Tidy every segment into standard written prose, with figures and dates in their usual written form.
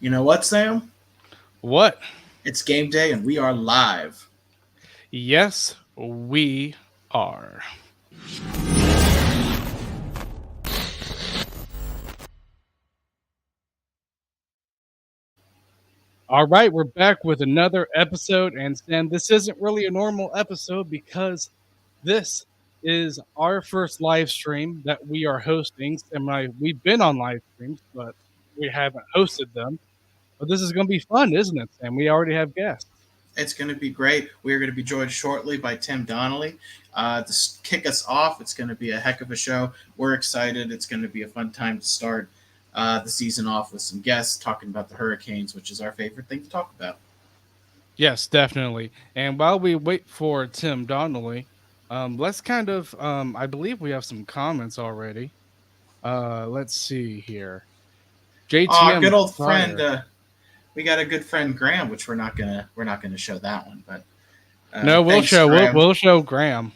You know what, Sam? What? It's game day and we are live. Yes, we are. All right, we're back with another episode. And Sam, this isn't really a normal episode because this is our first live stream that we are hosting. Sam and we've been on live streams, but we haven't hosted them. But this is going to be fun, isn't it, Sam? We already have guests. It's going to be great. We're going to be joined shortly by Tim Donnelly. To kick us off, it's going to be a heck of a show. We're excited. It's going to be a fun time to start the season off with some guests talking about the Hurricanes, which is our favorite thing to talk about. Yes, definitely. And while we wait for Tim Donnelly, let's I believe we have some comments already. Let's see here. Good JTM old friend. Fire. We got a good friend Graham, which we're not gonna show that one, but No, thanks Graham. we'll show Graham.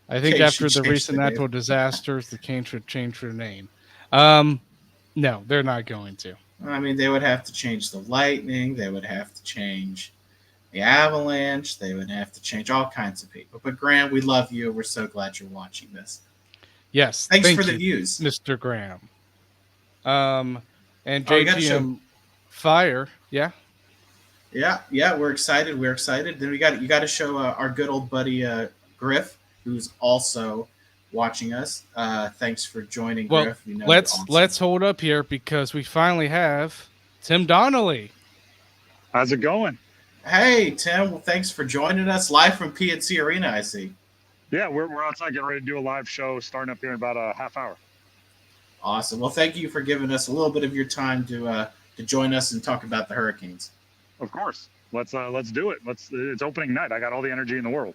I think Okay, should after the change recent the name. natural disasters, the Canes should change their name. Um, no, they're not going to. I mean, they would have to change the Lightning. They would have to change the Avalanche. They would have to change all kinds of people. But Graham, we love you. We're so glad you're watching this. Yes, Thanks for thank the you, views. Mr. Graham. Um, and Oh, we got to show. JTM Fire. Yeah. Yeah, we're excited. We're excited. Then you got to show our good old buddy Griff, who's also watching us. Thanks for joining, Well, Griff. You know you're awesome. let's hold up here because we finally have Tim Donnelly. How's it going? Hey Tim, well, thanks for joining us live from PNC Arena. I see. Yeah, we're outside getting ready to do a live show starting up here in about a half hour. Awesome. Well, thank you for giving us a little bit of your time to join us and talk about the Hurricanes. Of course. Let's do it. It's opening night. I got all the energy in the world.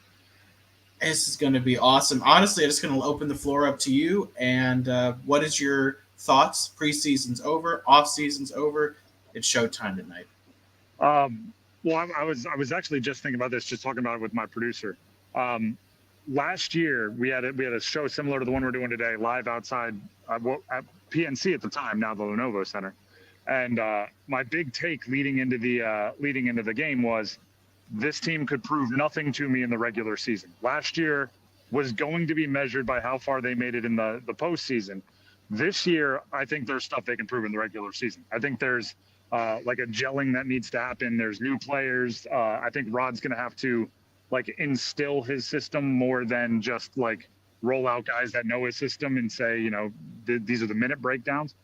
This is going to be awesome. Honestly, I'm just going to open the floor up to you. And what is your thoughts? Preseason's over, off season's over. It's showtime tonight. Well, I was actually just thinking about this, just talking about it with my producer. Last year we had a show similar to the one we're doing today, live outside at PNC at the time, now the Lenovo Center. And my big take leading into the game was this team could prove nothing to me in the regular season. Last year was going to be measured by how far they made it in the postseason. This year, I think there's stuff they can prove in the regular season. I think there's like a gelling that needs to happen. There's new players. I think Rod's going to have to like instill his system more than just like roll out guys that know his system and say, these are the minute breakdowns.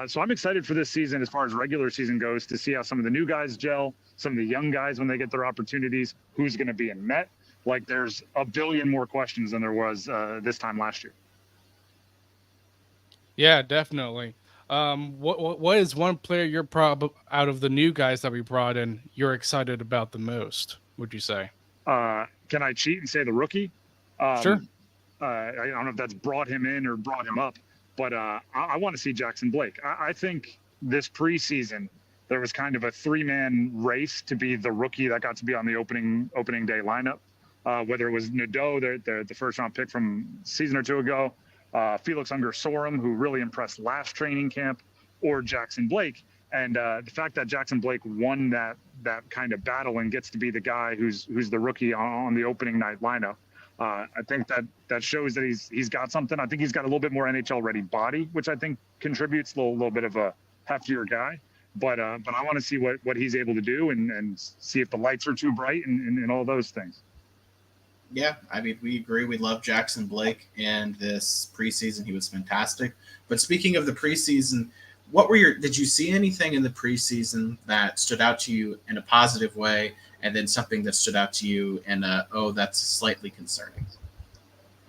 So I'm excited for this season as far as regular season goes to see how some of the new guys gel, some of the young guys when they get their opportunities, who's going to be in net. Like there's a billion more questions than there was this time last year. Yeah, definitely. What is one player you're out of the new guys that we brought in you're excited about the most? Would you say? Can I cheat and say the rookie? Sure. I don't know if that's brought him in or brought him up, but I want to see Jackson Blake. I think this preseason there was kind of a three-man race to be the rookie that got to be on the opening day lineup. Whether it was Nadeau, the first-round pick from a season or two ago, Felix Unger-Sorum, who really impressed last training camp, or Jackson Blake. And the fact that Jackson Blake won that kind of battle and gets to be the guy who's the rookie on the opening night lineup, I think that shows that he's got something. I think he's got a little bit more NHL ready body, which I think contributes a little bit of a heftier guy. But I want to see what he's able to do and see if the lights are too bright and all those things. Yeah, I mean, we agree. We love Jackson Blake in this preseason. He was fantastic. But speaking of the preseason, did you see anything in the preseason that stood out to you in a positive way, and then something that stood out to you in that's slightly concerning?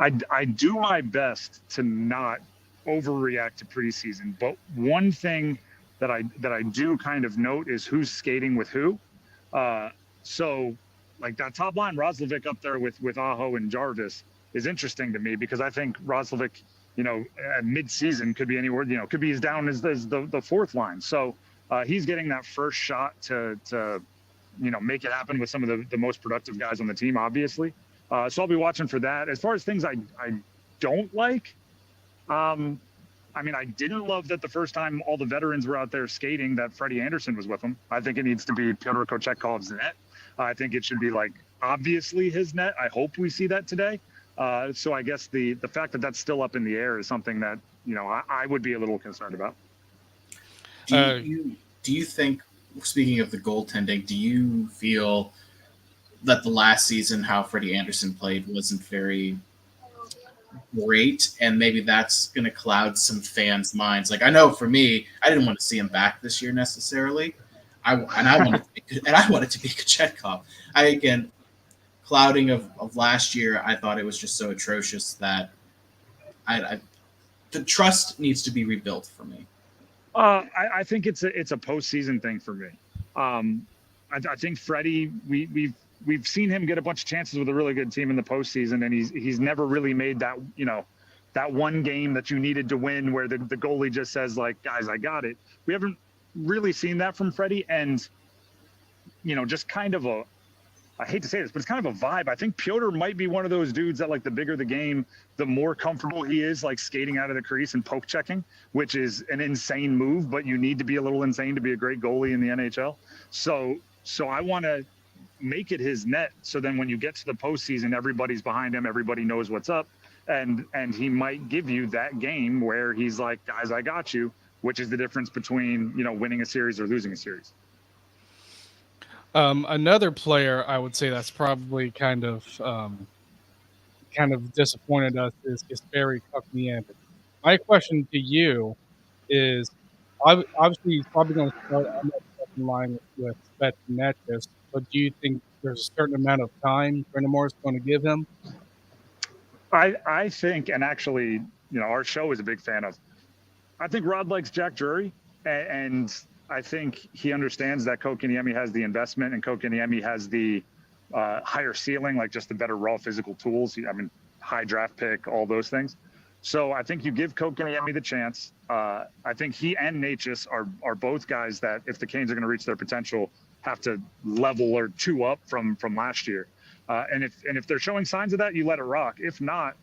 I do my best to not overreact to preseason, but one thing that I do kind of note is who's skating with who. So like that top line, Roslovic up there with Aho and Jarvis is interesting to me because I think Roslovic, at mid-season could be anywhere, could be as down as the fourth line. So he's getting that first shot to make it happen with some of the most productive guys on the team, obviously. So I'll be watching for that. As far as things I don't like, I mean, I didn't love that the first time all the veterans were out there skating that Freddie Anderson was with them. I think it needs to be Pyotr Kochekhov's net. I think it should be like obviously his net. I hope we see that today. So I guess the fact that that's still up in the air is something that, you know, I would be a little concerned about. Do you think, speaking of the goaltending, do you feel that the last season how Freddie Anderson played wasn't very great, and maybe that's going to cloud some fans' minds? Like, I know for me, I didn't want to see him back this year necessarily. I wanted it to be Kochetkov. Again, clouding of last year, I thought it was just so atrocious that the trust needs to be rebuilt for me. I think it's a postseason thing for me. I think Freddie, we've seen him get a bunch of chances with a really good team in the postseason, and he's never really made that, you know, that one game that you needed to win where the goalie just says, like, guys, I got it. We haven't really seen that from Freddie, and, you know, just kind of I hate to say this, but it's kind of a vibe. I think Pyotr might be one of those dudes that, like, the bigger the game, the more comfortable he is, like, skating out of the crease and poke checking, which is an insane move, but you need to be a little insane to be a great goalie in the NHL. So I want to make it his net, so then when you get to the postseason, everybody's behind him, everybody knows what's up, and he might give you that game where he's like, guys, I got you, which is the difference between, you know, winning a series or losing a series. Another player I would say that's probably kind of disappointed us is Barry Caniac. My question to you is, obviously he's probably going to start on that second line with Svet and Netjes, but do you think there's a certain amount of time Brind'Amour is going to give him? I think, and actually, you know, our show is a big fan of, I think Rod likes Jack Drury, and I think he understands that Kotkaniemi has the investment and Kotkaniemi has the higher ceiling, like just the better raw physical tools. I mean, high draft pick, all those things. So I think you give Kotkaniemi the chance. I think he and Necas are both guys that, if the Canes are going to reach their potential, have to level or two up from last year. And if they're showing signs of that, you let it rock. If not,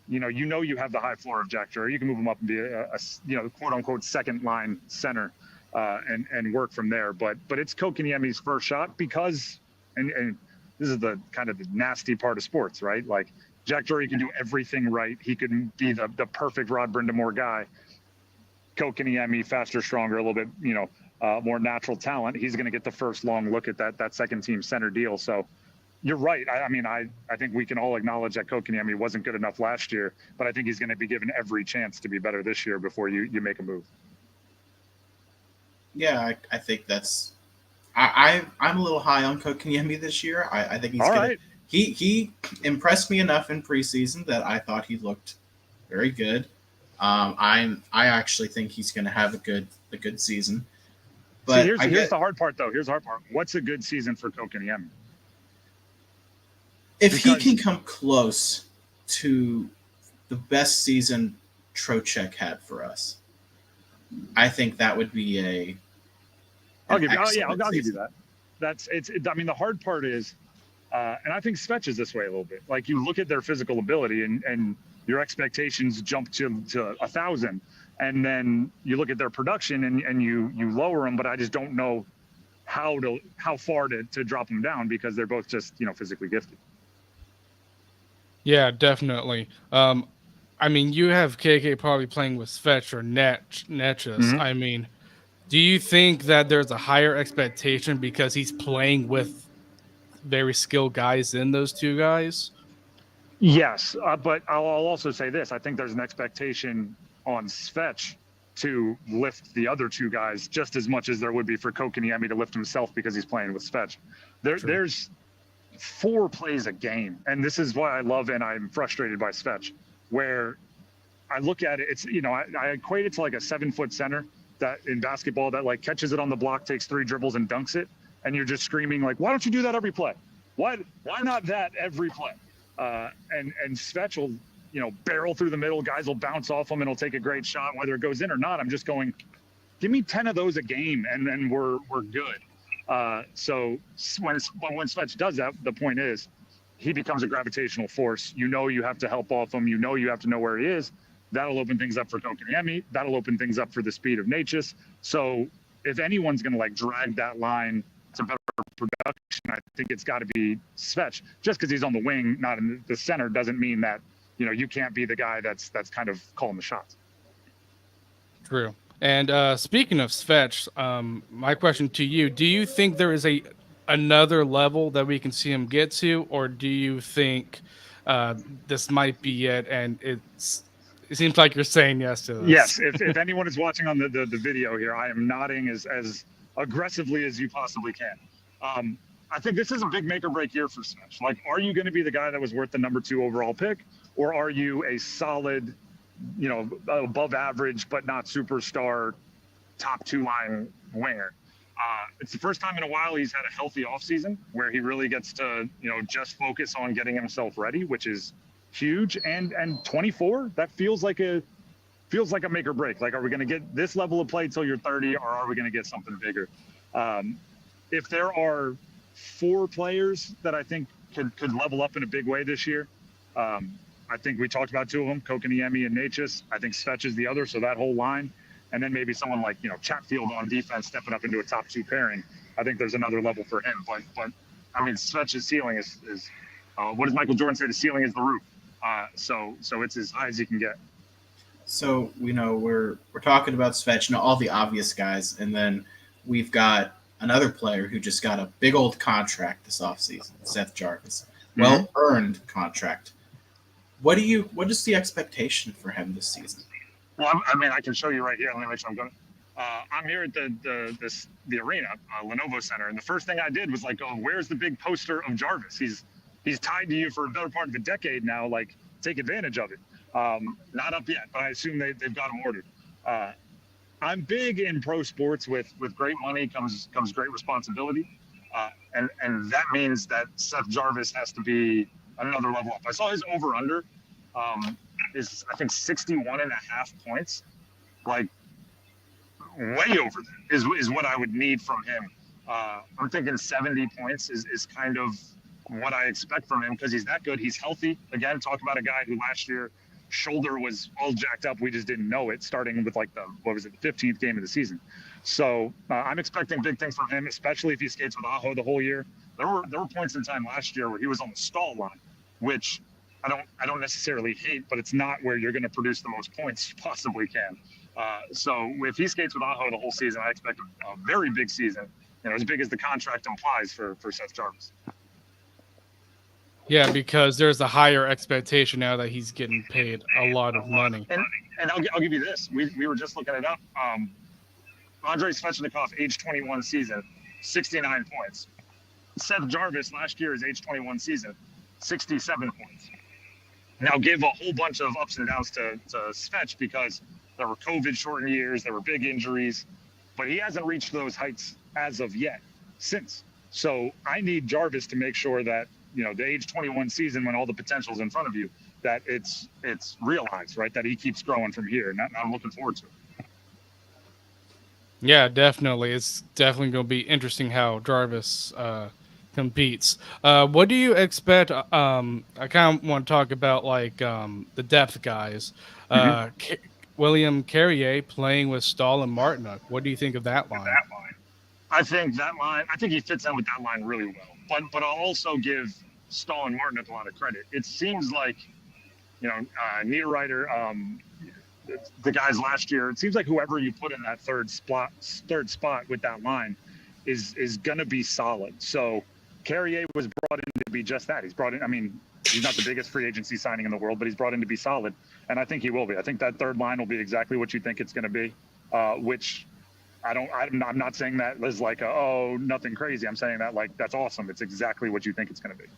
you know you have the high floor of Jack Drury. You can move him up and be a you know, quote unquote second line center. And work from there. But it's Kotkaniemi's first shot because, and this is the kind of the nasty part of sports, right? Like, Jack Drury can do everything right. He could be the perfect Rod Brind'Amour guy. Kotkaniemi, faster, stronger, a little bit, you know, more natural talent. He's going to get the first long look at that second team center deal. So you're right. I mean, I think we can all acknowledge that Kotkaniemi wasn't good enough last year, but I think he's going to be given every chance to be better this year before you make a move. Yeah, I think that's. I'm a little high on Kotkaniemi this year. I think he's all gonna. Right. He impressed me enough in preseason that I thought he looked very good. I actually think he's going to have a good season. But see, here's the hard part, though. Here's the hard part. What's a good season for Kotkaniemi? If he can come close to the best season Trocheck had for us, I think that would be I'll give you that. I mean, the hard part is, and I think Svetch is this way a little bit. Like, you look at their physical ability and your expectations jump to 1,000, and then you look at their production and you lower them. But I just don't know how far to drop them down because they're both just, you know, physically gifted. Yeah, definitely. I mean, you have KK probably playing with Svetch or Netjes. Mm-hmm. I mean, do you think that there's a higher expectation because he's playing with very skilled guys in those two guys? Yes, but I'll also say this. I think there's an expectation on Svetch to lift the other two guys just as much as there would be for Kotkaniemi to lift himself because he's playing with Svetch. There's 4 plays a game, and this is why I love and I'm frustrated by Svetch, where I look at it, it's, you know, I equate it to like a 7-foot center that in basketball that like catches it on the block, takes 3 dribbles and dunks it, and you're just screaming like, why don't you do that every play? Why not that every play? And Svetch will, you know, barrel through the middle, guys will bounce off him and he'll take a great shot, whether it goes in or not. I'm just going, give me 10 of those a game and then we're good. So when Svetch does that, the point is he becomes a gravitational force. You know, you have to help off him. You know, you have to know where he is. That'll open things up for Kokaniemi. That'll open things up for the speed of Natchez. So if anyone's going to like drag that line to better production, I think it's got to be Svech. Just because he's on the wing, not in the center, doesn't mean that, you know, you can't be the guy that's kind of calling the shots. True. And speaking of Svech, my question to you: do you think there is another level that we can see him get to, or do you think this might be it? And it seems like you're saying yes to this. Yes. If anyone is watching on the video here, I am nodding as aggressively as you possibly can. I think this is a big make or break year for Svech. Like, are you going to be the guy that was worth the number 2 overall pick, or are you a solid, you know, above average but not superstar top 2 line winger? It's the first time in a while he's had a healthy offseason where he really gets to, you know, just focus on getting himself ready, which is huge. And 24, that feels like a make or break. Like, are we going to get this level of play till you're 30, or are we going to get something bigger? If there are 4 players that I think could level up in a big way this year, I think we talked about 2 of them, Kokaniemi and Natchez. I think Svech is the other, so that whole line. And then maybe someone like, you know, Chatfield on defense stepping up into a top 2 pairing. I think there's another level for him. But I mean, Svech's ceiling is what does Michael Jordan say? The ceiling is the roof. So it's as high as he can get. So, you know, we're talking about Svech, you know, all the obvious guys, and then we've got another player who just got a big old contract this offseason, Seth Jarvis. Well-earned contract. What is the expectation for him this season? Well, I mean, I can show you right here. Let me make sure I'm going. I'm here at the arena, Lenovo Center, and the first thing I did was like, oh, where's the big poster of Jarvis? He's tied to you for a better part of a decade now. Like, take advantage of it. Not up yet, but I assume they've got him ordered. I'm big in pro sports. With great money comes great responsibility, and that means that Seth Jarvis has to be another level up. I saw his over under is, I think, 61.5 points. Like, way over that is what I would need from him. I'm thinking 70 points is kind of what I expect from him, because he's that good. He's healthy. Again, talk about a guy who last year shoulder was all jacked up. We just didn't know it, starting with like the 15th game of the season. So I'm expecting big things from him, especially if he skates with Aho the whole year. There were points in time last year where he was on the stall line, which I don't necessarily hate, but it's not where you're going to produce the most points you possibly can. So if he skates with Aho the whole season, I expect a very big season, you know, as big as the contract implies for Seth Jarvis. Yeah, because there's a higher expectation now that he's getting paid a lot of money. And I'll give you this. We were just looking it up. Andrei Svechnikov, age 21 season, 69 points. Seth Jarvis last year, his age 21 season, 67 points. Now, give a whole bunch of ups and downs to Svech, because there were COVID-shortened years, there were big injuries, but he hasn't reached those heights as of yet since. So I need Jarvis to make sure that, you know, the age 21 season, when all the potential's in front of you, that it's realized, right? That he keeps growing from here, and I'm looking forward to it. Yeah, definitely. It's definitely going to be interesting how Jarvis competes. What do you expect? I kind of want to talk about like the depth guys. William Carrier playing with Stahl and Martinook. What do you think of that line? I think he fits in with that line really well. But I'll also give Stahl and Martinook a lot of credit. It seems like, you know, Niederreiter, the guys last year, it seems like whoever you put in that third spot with that line is going to be solid. So Carrier was brought in to be just that. He's brought in, I mean, he's not the biggest free agency signing in the world, but he's brought in to be solid. And I think he will be. I think that third line will be exactly what you think it's going to be, which I'm not saying that as like, nothing crazy. I'm saying that like, that's awesome. It's exactly what you think it's going to be.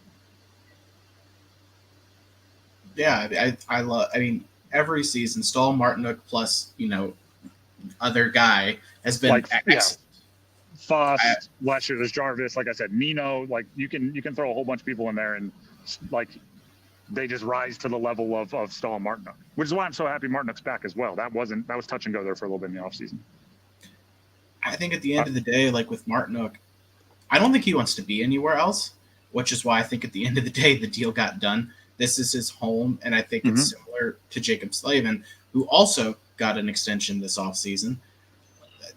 Yeah, I mean, every season, Stahl, Martinook plus, you know, other guy has been like, excellent. Foss, last year there's Jarvis, like I said, Nino, like you can throw a whole bunch of people in there and like they just rise to the level of Stahl and Martinook, which is why I'm so happy Martinook's back as well. That was touch and go there for a little bit in the offseason. I think at the end of the day, like with Martinook, I don't think he wants to be anywhere else, which is why I think at the end of the day, the deal got done. This is his home, and I think it's similar similar to Jacob Slavin, who also got an extension this offseason.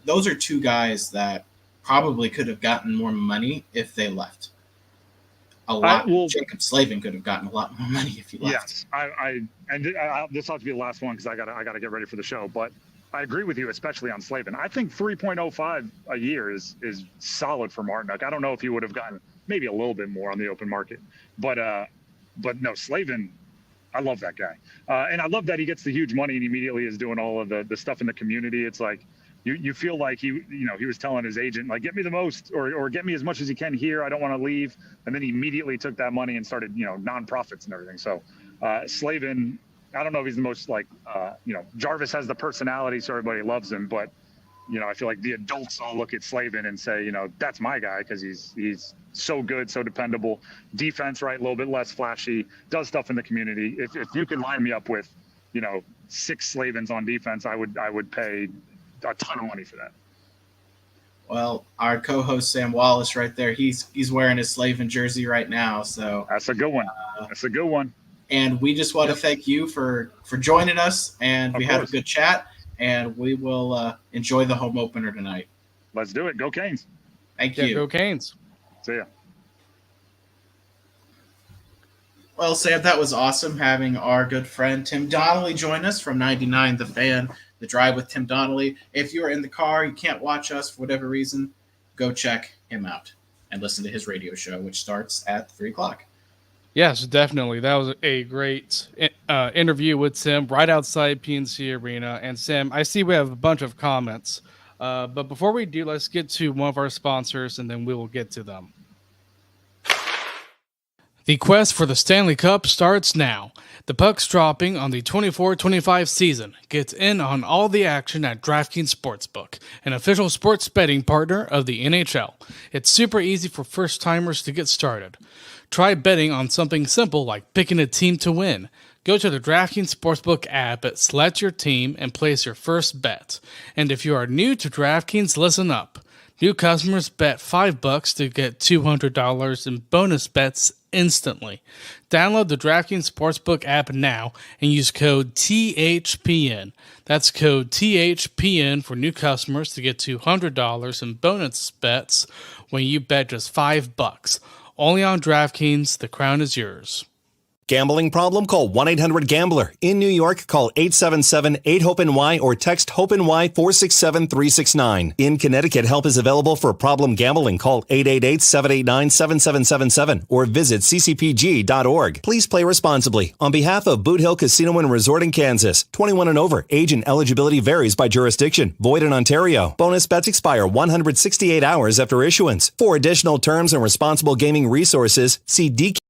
Those are two guys that probably could have gotten more money if they left. Jacob Slavin could have gotten a lot more money if he left. Yes, this ought to be the last one because I gotta get ready for the show. But I agree with you, especially on Slavin. I think 3.05 a year is solid for Martinook. I don't know if he would have gotten maybe a little bit more on the open market, but no, Slavin. I love that guy, and I love that he gets the huge money and immediately is doing all of the stuff in the community. It's like you feel like he was telling his agent, like, get me the most or get me as much as you can here. I don't want to leave. And then he immediately took that money and started, nonprofits and everything. So Slavin, I don't know if he's the most Jarvis has the personality, so everybody loves him. But, I feel like the adults all look at Slavin and say, that's my guy because he's so good, so dependable. Defense, right, a little bit less flashy, does stuff in the community. If you could line me up with, 6 Slavins on defense, I would pay a ton of money for that. Well, our co-host Sam Wallace right there, he's wearing his Slavin jersey right now. So that's a good one. That's a good one. And we just want to thank you for joining us, and we had a good chat, and we will enjoy the home opener tonight. Let's do it. Go Canes. Thank you. Go Canes. See ya. Well, Sam, that was awesome having our good friend Tim Donnelly join us from 99 The Fan, The Drive with Tim Donnelly. If you're in the car, you can't watch us for whatever reason, go check him out and listen to his radio show, which starts at 3 o'clock. Yes, definitely. That was a great interview with Sam right outside PNC Arena. And Sam, I see we have a bunch of comments. But before we do, let's get to one of our sponsors, and then we will get to them. The quest for the Stanley Cup starts now. The puck's dropping on the 24-25 season. Get in on all the action at DraftKings Sportsbook, an official sports betting partner of the NHL. It's super easy for first-timers to get started. Try betting on something simple like picking a team to win. Go to the DraftKings Sportsbook app, select your team, and place your first bet. And if you are new to DraftKings, listen up. New customers bet $5 to get $200 in bonus bets instantly. Download the DraftKings Sportsbook app now and use code THPN. That's code THPN for new customers to get $200 in bonus bets when you bet just $5. Only on DraftKings, the crown is yours. Gambling problem? Call 1-800-GAMBLER. In New York, call 877-8-HOPE-NY or text HOPE-NY 467-369. In Connecticut, help is available for problem gambling. Call 888-789-7777 or visit ccpg.org. Please play responsibly. On behalf of Boot Hill Casino and Resort in Kansas, 21 and over. Age and eligibility varies by jurisdiction. Void in Ontario. Bonus bets expire 168 hours after issuance. For additional terms and responsible gaming resources, see dkng.co/ice.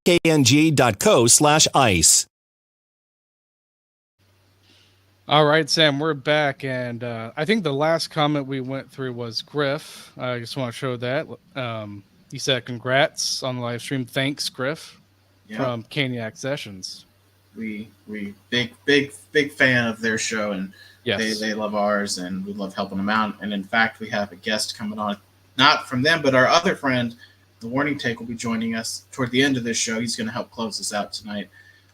All right, Sam, we're back, and I think the last comment we went through was Griff. I just want to show that. He said, congrats on the live stream. Thanks, Griff, from Caniac Sessions. We big fan of their show, and yes, they love ours, and we love helping them out. And in fact, we have a guest coming on, not from them, but our other friend, The Warning Take, will be joining us toward the end of this show. He's going to help close us out tonight.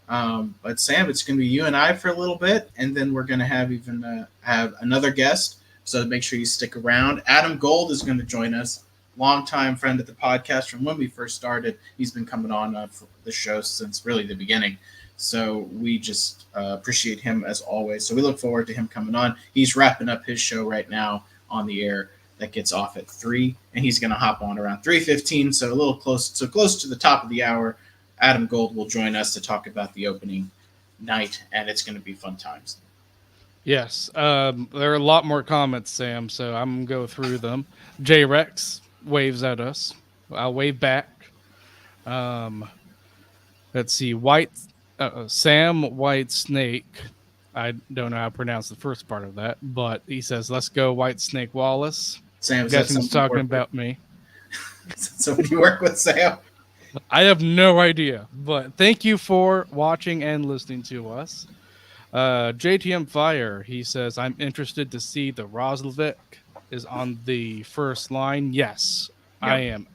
But Sam, it's going to be you and I for a little bit, and then we're going to have have another guest. So make sure you stick around. Adam Gold is going to join us, longtime friend of the podcast from when we first started. He's been coming on for the show since really the beginning. So we just appreciate him as always. So we look forward to him coming on. He's wrapping up his show right now on the air. That gets off at 3, and he's going to hop on around 3:15, so close to the top of the hour. Adam Gold will join us to talk about the opening night, and it's going to be fun times. Yes, there are a lot more comments, Sam, so I'm going to go through them. J-Rex waves at us. I'll wave back. Let's see, Sam White Snake. I don't know how to pronounce the first part of that, but he says, let's go White Snake Wallace. Sam, he's talking about me. Somebody you work with, Sam? I have no idea, but thank you for watching and listening to us. JTM Fire, he says, I'm interested to see the Roslovic is on the first line. Yes, yep. I am.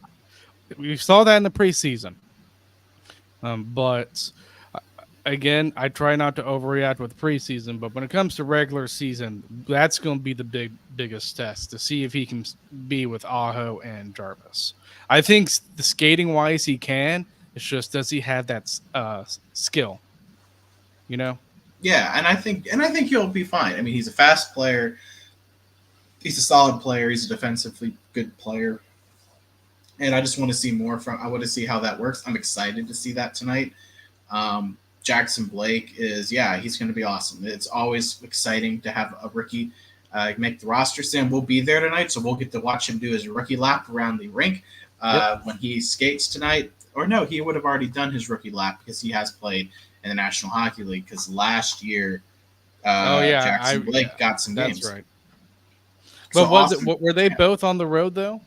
We saw that in the preseason. But again, I try not to overreact with preseason, but when it comes to regular season, that's going to be the biggest test to see if he can be with Aho and Jarvis. I think the skating wise he can. It's just does he have that skill? You know. Yeah, and I think he'll be fine. I mean, he's a fast player. He's a solid player. He's a defensively good player. And I just want to see more from. I want to see how that works. I'm excited to see that tonight. Jackson Blake is, yeah, he's going to be awesome. It's always exciting to have a rookie make the roster. Sam will be there tonight, so we'll get to watch him do his rookie lap around the rink when he skates tonight. Or no, he would have already done his rookie lap because he has played in the National Hockey League. Because last year, Jackson Blake got some games. That's right. So but was it? Were they both on the road though?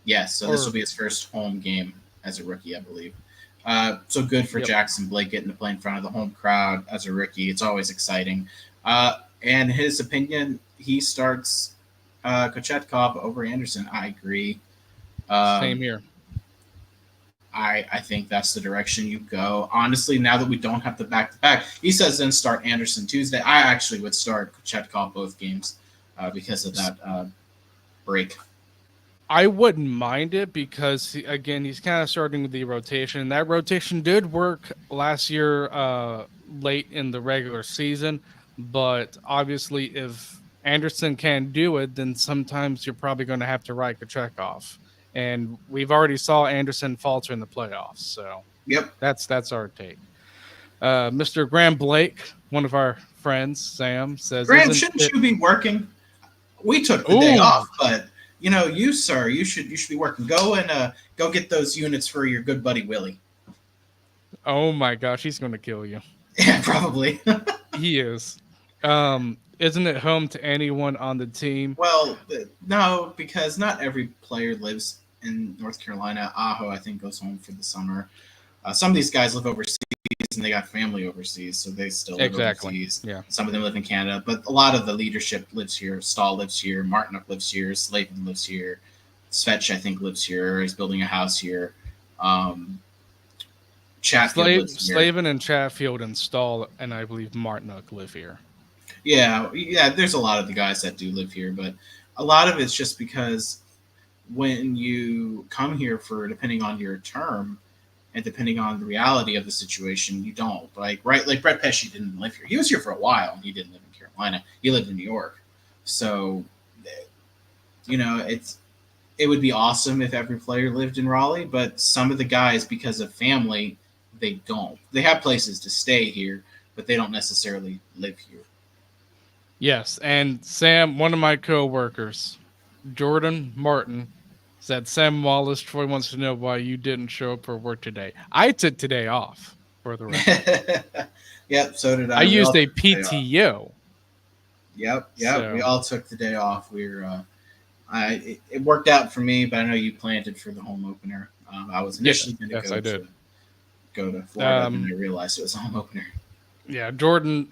Yes. So this will be his first home game as a rookie, I believe. So good for Jackson Blake getting to play in front of the home crowd as a rookie. It's always exciting. And his opinion, he starts Kochetkov over Anderson. I agree. Same here. I think that's the direction you go. Honestly, now that we don't have the back-to-back, he says then start Anderson Tuesday. I actually would start Kochetkov both games because of that break. I wouldn't mind it because, again, he's kind of starting with the rotation. That rotation did work last year late in the regular season, but obviously if Anderson can't do it, then sometimes you're probably going to have to ride Kochetkov. And we've already saw Anderson falter in the playoffs. So that's our take. Mr. Graham Blake, one of our friends, Sam, says, Graham, shouldn't you be working? We took the day off, but you, sir, you should be working. Go and go get those units for your good buddy Willie. Oh my gosh, he's going to kill you. Yeah, probably. He is. Isn't it home to anyone on the team? Well, no, because not every player lives in North Carolina. Aho, I think, goes home for the summer. Some of these guys live overseas and they got family overseas, so they still live overseas. Yeah. Some of them live in Canada, but a lot of the leadership lives here. Stahl lives here. Martinuk lives here. Slavin lives here. Svetch, I think, lives here. He's building a house here. Chatfield lives here. Slavin and Chatfield and Stahl and I believe Martinuk live here. Yeah, there's a lot of the guys that do live here, but a lot of it's just because when you come here for, depending on your term and depending on the reality of the situation, you don't. Like Brett Pesci didn't live here. He was here for a while, and he didn't live in Carolina. He lived in New York. So, it would be awesome if every player lived in Raleigh, but some of the guys, because of family, they don't. They have places to stay here, but they don't necessarily live here. Yes, and Sam, one of my co-workers, Jordan Martin, said, Sam Wallace, Troy wants to know why you didn't show up for work today. I took today off, for the record. Yep, so did I. I used a PTO. Yep, so. We all took the day off. It worked out for me, but I know you planned it for the home opener. I was initially going to go to Florida, and I realized it was a home opener. Yeah, Jordan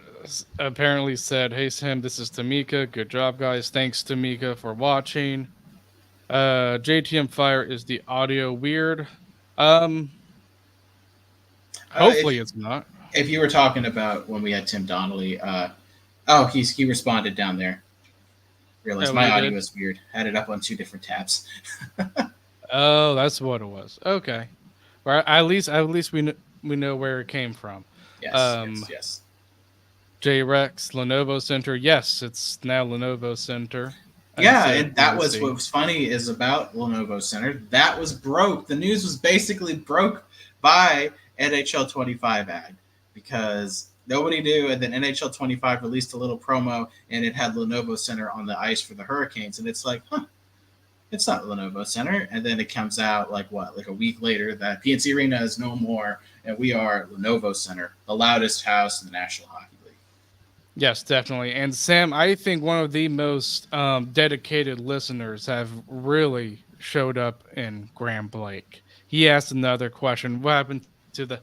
apparently said, hey, Sam, this is Tamika. Good job, guys. Thanks, Tamika, for watching. JTM Fire, is the audio weird? Hopefully it's not. If you were talking about when we had Tim Donnelly, he responded down there. Realized my audio was weird. Had it up on 2 different tabs. Oh, that's what it was. Okay. Well, at least we know where it came from. Yes. J-Rex, Lenovo Center. Yes, it's now Lenovo Center. And that was what was funny is about Lenovo Center. That was broke. The news was basically broke by NHL 25 ad because nobody knew. And then NHL 25 released a little promo and it had Lenovo Center on the ice for the Hurricanes. And it's like, it's not Lenovo Center. And then it comes out like a week later that PNC Arena is no more. And we are Lenovo Center, the loudest house in the National Hockey League. Yes, definitely. And Sam, I think one of the most dedicated listeners have really showed up in Graham Blake. He asked another question. What happened to the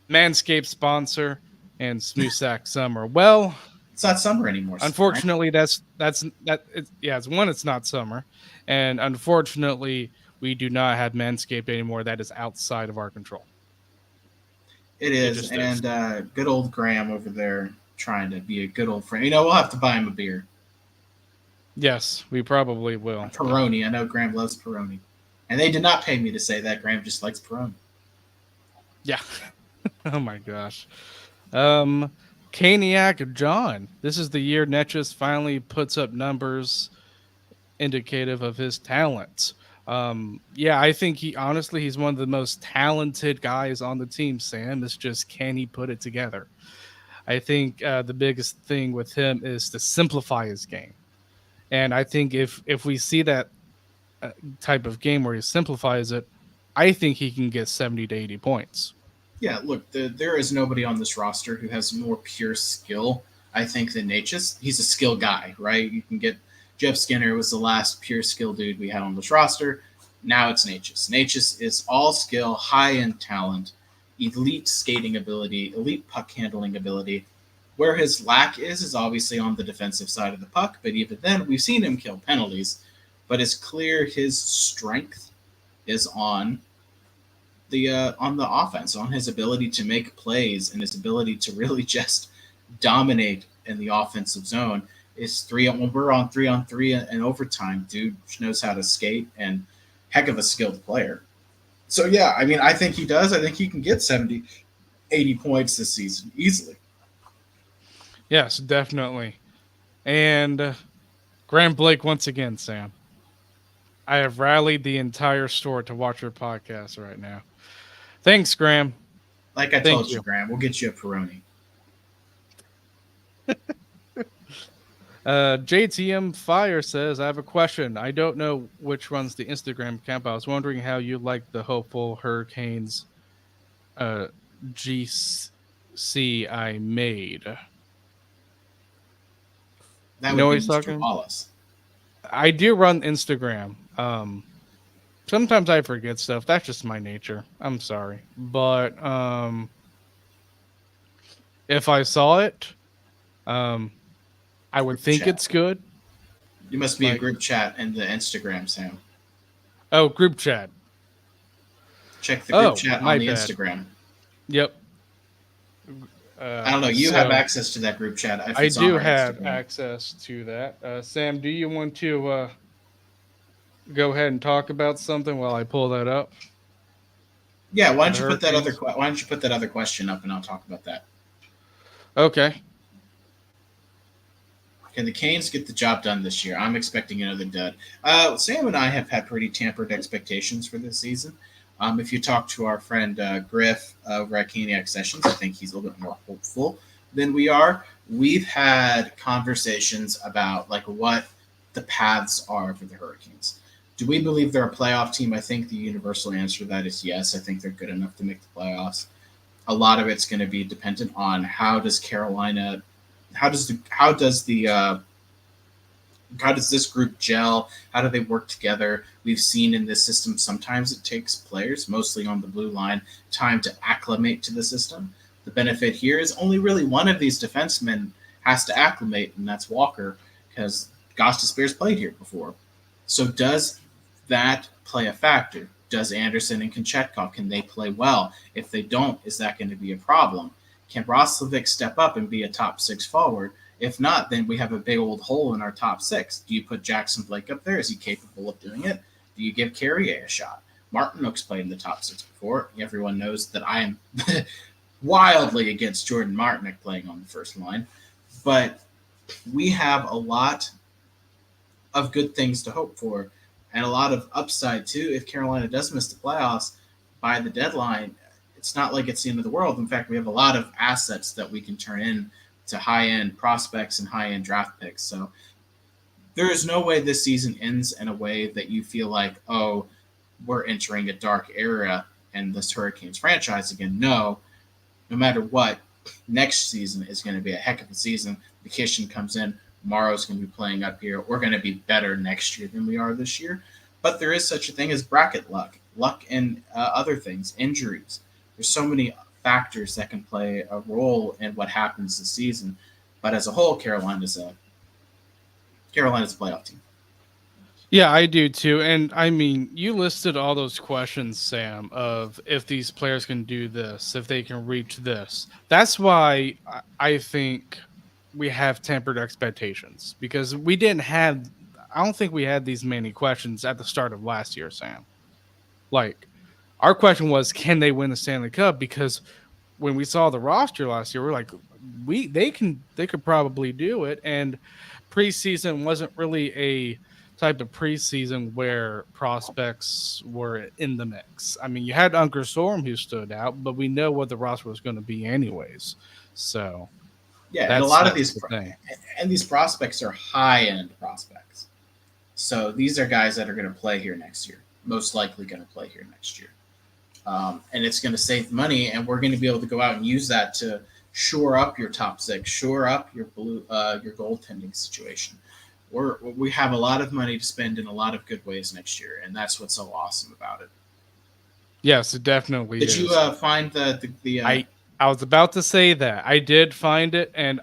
Manscaped sponsor and Smooth Sack Summer? Well, it's not summer anymore. Unfortunately, right? It's not summer. And unfortunately, we do not have Manscaped anymore. That is outside of our control. It is, and good old Graham over there trying to be a good old friend. We'll have to buy him a beer. Yes, we probably will. Peroni. I know Graham loves Peroni. And they did not pay me to say that. Graham just likes Peroni. Yeah. Oh my gosh. Caniac John. This is the year Netchus finally puts up numbers indicative of his talents. Yeah, I think he's one of the most talented guys on the team, Sam. It's just, can he put it together? I think the biggest thing with him is to simplify his game. And I think if we see that type of game where he simplifies it, I think he can get 70 to 80 points. Yeah, look, there is nobody on this roster who has more pure skill, I think, than Natchez. He's a skill guy, right? You can get Jeff Skinner was the last pure skill dude we had on this roster. Now it's Natchez. Natchez is all skill, high-end talent, elite skating ability, elite puck handling ability. Where his lack is obviously on the defensive side of the puck, but even then, we've seen him kill penalties. But it's clear his strength is on the offense, on his ability to make plays and his ability to really just dominate in the offensive zone. Is when we're on 3-on-3 and overtime, dude knows how to skate and heck of a skilled player. So yeah, I mean, I think he does. I think he can get 70, 80 points this season easily. Yes, definitely. And Graham Blake once again, Sam. I have rallied the entire store to watch your podcast right now. Thanks, Graham. Like I told you, Graham, we'll get you a Peroni. JTM Fire says, I have a question. I don't know which runs the Instagram account, but I was wondering how you like the hopeful Hurricanes GC I made. That would be Mr. Wallace. I do run Instagram. Sometimes I forget stuff. That's just my nature. I'm sorry. But if I saw it, I would think it's good. You must be a group chat in the Instagram, Sam. Oh, group chat. Check the group chat on the Instagram. Yep. I don't know. You have access to that group chat. I do have access to that. Sam, do you want to go ahead and talk about something while I pull that up? Yeah. Why don't you put that other question up, and I'll talk about that. Okay. Can the Canes get the job done this year? I'm expecting another dud. Sam and I have had pretty tampered expectations for this season. If you talk to our friend Griff over at Caniac Sessions, I think he's a little bit more hopeful than we are. We've had conversations about what the paths are for the Hurricanes. Do we believe they're a playoff team? I think the universal answer to that is yes. I think they're good enough to make the playoffs. A lot of it's going to be dependent on how does this group gel? How do they work together? We've seen in this system sometimes it takes players, mostly on the blue line, time to acclimate to the system. The benefit here is only really one of these defensemen has to acclimate, and that's Walker, because Gostisbehere's played here before. So does that play a factor? Does Anderson and Konchetkov, can they play well? If they don't, is that going to be a problem? Can Roslovic step up and be a top six forward? If not, then we have a big old hole in our top six. Do you put Jackson Blake up there? Is he capable of doing it? Do you give Carrier a shot? Martinook's played in the top six before. Everyone knows that I am wildly against Jordan Martinook playing on the first line. But we have a lot of good things to hope for and a lot of upside, too. If Carolina does miss the playoffs by the deadline, it's not like it's the end of the world. In fact, we have a lot of assets that we can turn in to high-end prospects and high-end draft picks. So there is no way this season ends in a way that you feel like, oh, we're entering a dark era in this Hurricanes franchise again. No matter what, next season is going to be a heck of a season. Vacation comes in. Morrow's going to be playing up here. We're going to be better next year than we are this year. But there is such a thing as bracket luck and other things, injuries. There's so many factors that can play a role in what happens this season. But as a whole, Carolina's a playoff team. Yeah, I do too. And I mean, you listed all those questions, Sam, of if these players can do this, if they can reach this. That's why I think we have tempered expectations because we didn't have, I don't think we had these many questions at the start of last year, Sam. Like, our question was, can they win the Stanley Cup? Because when we saw the roster last year, we're like, they could probably do it. And preseason wasn't really a type of preseason where prospects were in the mix. I mean, you had Uncle Storm who stood out, but we know what the roster was going to be anyways. So Yeah, and a lot of that's these the thing. and these prospects are high end prospects. So these are guys that are going to play here next year, most likely going to play here next year. And it's going to save money, and we're going to be able to go out and use that to shore up your top six, shore up your your goaltending situation. We have a lot of money to spend in a lot of good ways next year, and that's what's so awesome about it. Yes, it definitely Did is. you find the I was about to say that. I did find it, and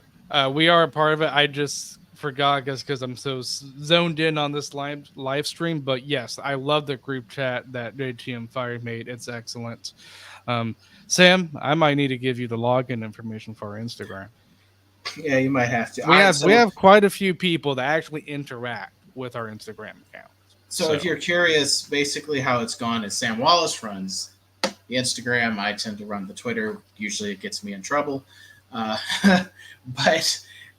we are a part of it. I just forgot because I'm so zoned in on this live stream. But yes, I love the group chat that JTM Fire made. It's excellent. Um, Sam, I might need to give you the login information for our Instagram. Yeah, you might have to. We have quite a few people that actually interact with our Instagram account. So if you're curious, basically how it's gone is Sam Wallace runs the Instagram. I tend to run the Twitter. Usually it gets me in trouble, but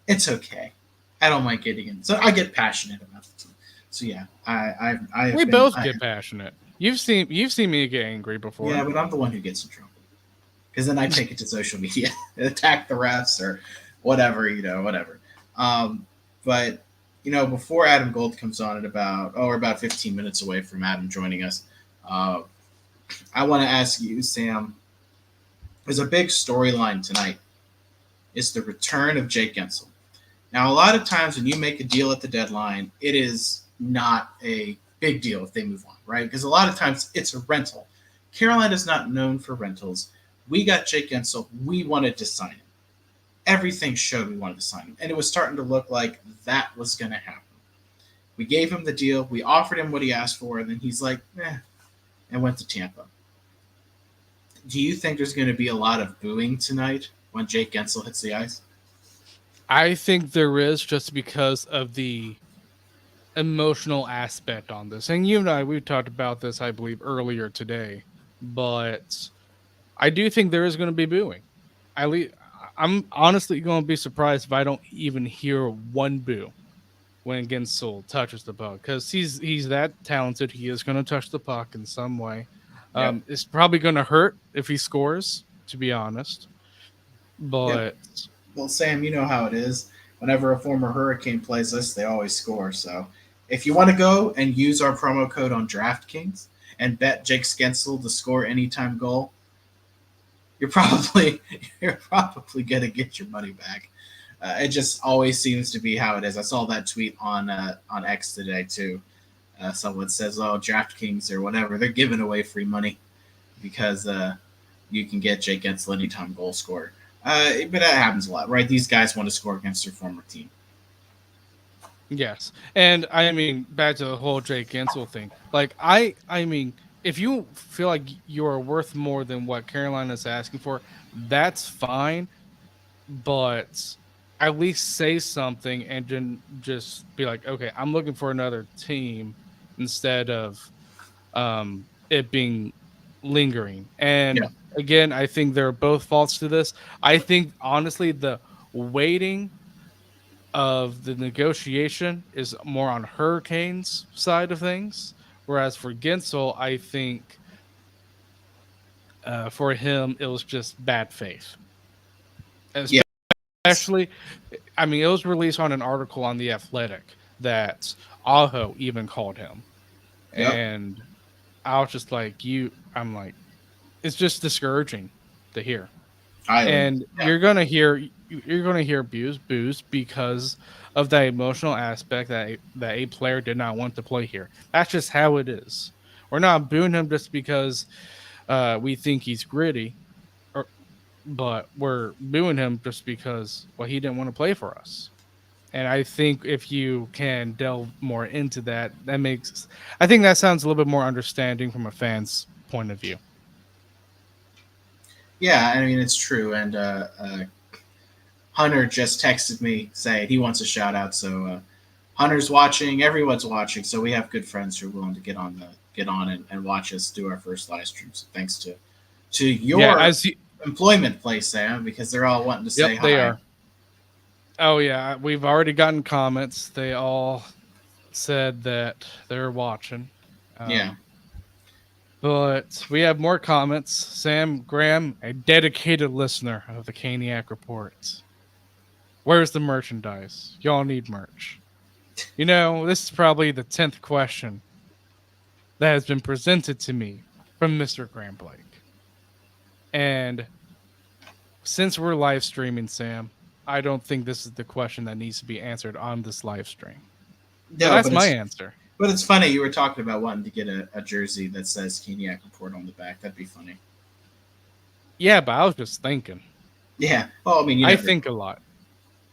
it's okay. I don't mind getting in. So I get passionate about it. So yeah, we both get passionate. You've seen me get angry before. Yeah, but I'm the one who gets in trouble because then I take it to social media, attack the refs or whatever, whatever. But before Adam Gold comes on we're about 15 minutes away from Adam joining us. I want to ask you, Sam, there's a big storyline tonight. It's the return of Jake Gensel. Now, a lot of times when you make a deal at the deadline, it is not a big deal if they move on, right? Because a lot of times it's a rental. Carolina's not known for rentals. We got Jake Gensel. We wanted to sign him. Everything showed we wanted to sign him. And it was starting to look like that was going to happen. We gave him the deal. We offered him what he asked for. And then he's like, and went to Tampa. Do you think there's going to be a lot of booing tonight when Jake Gensel hits the ice? I think there is, just because of the emotional aspect on this. And you and I, we talked about this, I believe, earlier today. But I do think there is going to be booing. I'm honestly going to be surprised if I don't even hear one boo when Gensel touches the puck, because he's that talented. He is going to touch the puck in some way. Yep. It's probably going to hurt if he scores, to be honest. But yep. Well, Sam, you know how it is. Whenever a former Hurricane plays us, they always score. So if you want to go and use our promo code on DraftKings and bet Jake Gensel to score anytime goal, you're probably going to get your money back. It just always seems to be how it is. I saw that tweet on X today too. Someone says, "Oh, DraftKings or whatever, they're giving away free money because you can get Jake Gensel anytime goal scorer." But that happens a lot, right? These guys want to score against their former team. Yes, and I mean, back to the whole Jake Gensel thing. Like, I mean, if you feel like you are worth more than what Carolina's asking for, that's fine. But at least say something and then just be like, okay, I'm looking for another team, instead of it being lingering. And again, I think there are both faults to this. I think, honestly, the waiting of the negotiation is more on Hurricanes' side of things. Whereas for Gensel, I think for him, it was just bad faith. Especially, I mean, it was released on an article on The Athletic that Aho even called him. Yep. And I was just like, I'm like, it's just discouraging to hear. You're gonna hear boos because of that emotional aspect that a player did not want to play here. That's just how it is. We're not booing him just because we think he's gritty, but we're booing him just because he didn't want to play for us. And I think if you can delve more into that, I think that sounds a little bit more understanding from a fan's point of view. Yeah, I mean it's true. And Hunter just texted me saying he wants a shout out. So Hunter's watching, everyone's watching. So we have good friends who are willing to get on and watch us do our first live stream. So thanks to Yeah, your employment place, Sam, because they're all wanting to say hi. They are. Oh yeah, we've already gotten comments. They all said that they're watching. Yeah. But we have more comments. Sam Graham, a dedicated listener of the Caniac Reports. Where's the merchandise? Y'all need merch. You know, this is probably the 10th question that has been presented to me from Mr. Graham Blake. And since we're live streaming, Sam, I don't think this is the question that needs to be answered on this live stream. No, that's my answer. But it's funny, you were talking about wanting to get a jersey that says Caniac Report on the back. That'd be funny. Yeah, but I was just thinking. Yeah. Well, I mean, I think a lot.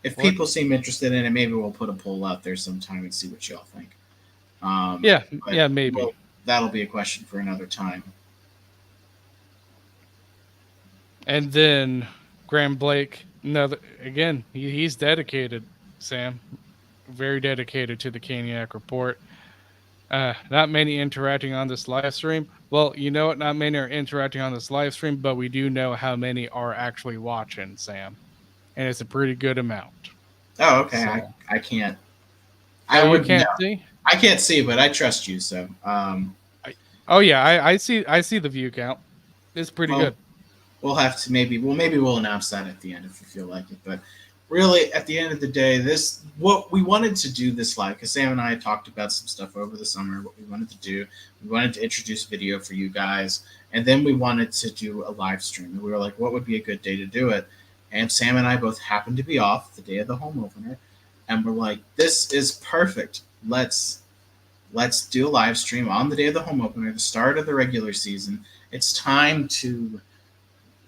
If people seem interested in it, maybe we'll put a poll out there sometime and see what y'all think. Yeah, maybe. Well, that'll be a question for another time. And then Graham Blake, he's dedicated, Sam. Very dedicated to the Caniac Report. Not many interacting on this live stream. Well, you know what? Not many are interacting on this live stream, but we do know how many are actually watching, Sam. And it's a pretty good amount. Oh, okay. So, I can't. See? I can't see, but I trust you. So. I see the view count. It's pretty good. We'll have to maybe we'll announce that at the end if you feel like it. But really, at the end of the day, what we wanted to do this live, because Sam and I talked about some stuff over the summer. What we wanted to do, we wanted to introduce video for you guys, and then we wanted to do a live stream. And we were like, what would be a good day to do it? And Sam and I both happened to be off the day of the home opener, and we're like, this is perfect. Let's do a live stream on the day of the home opener, the start of the regular season. It's time to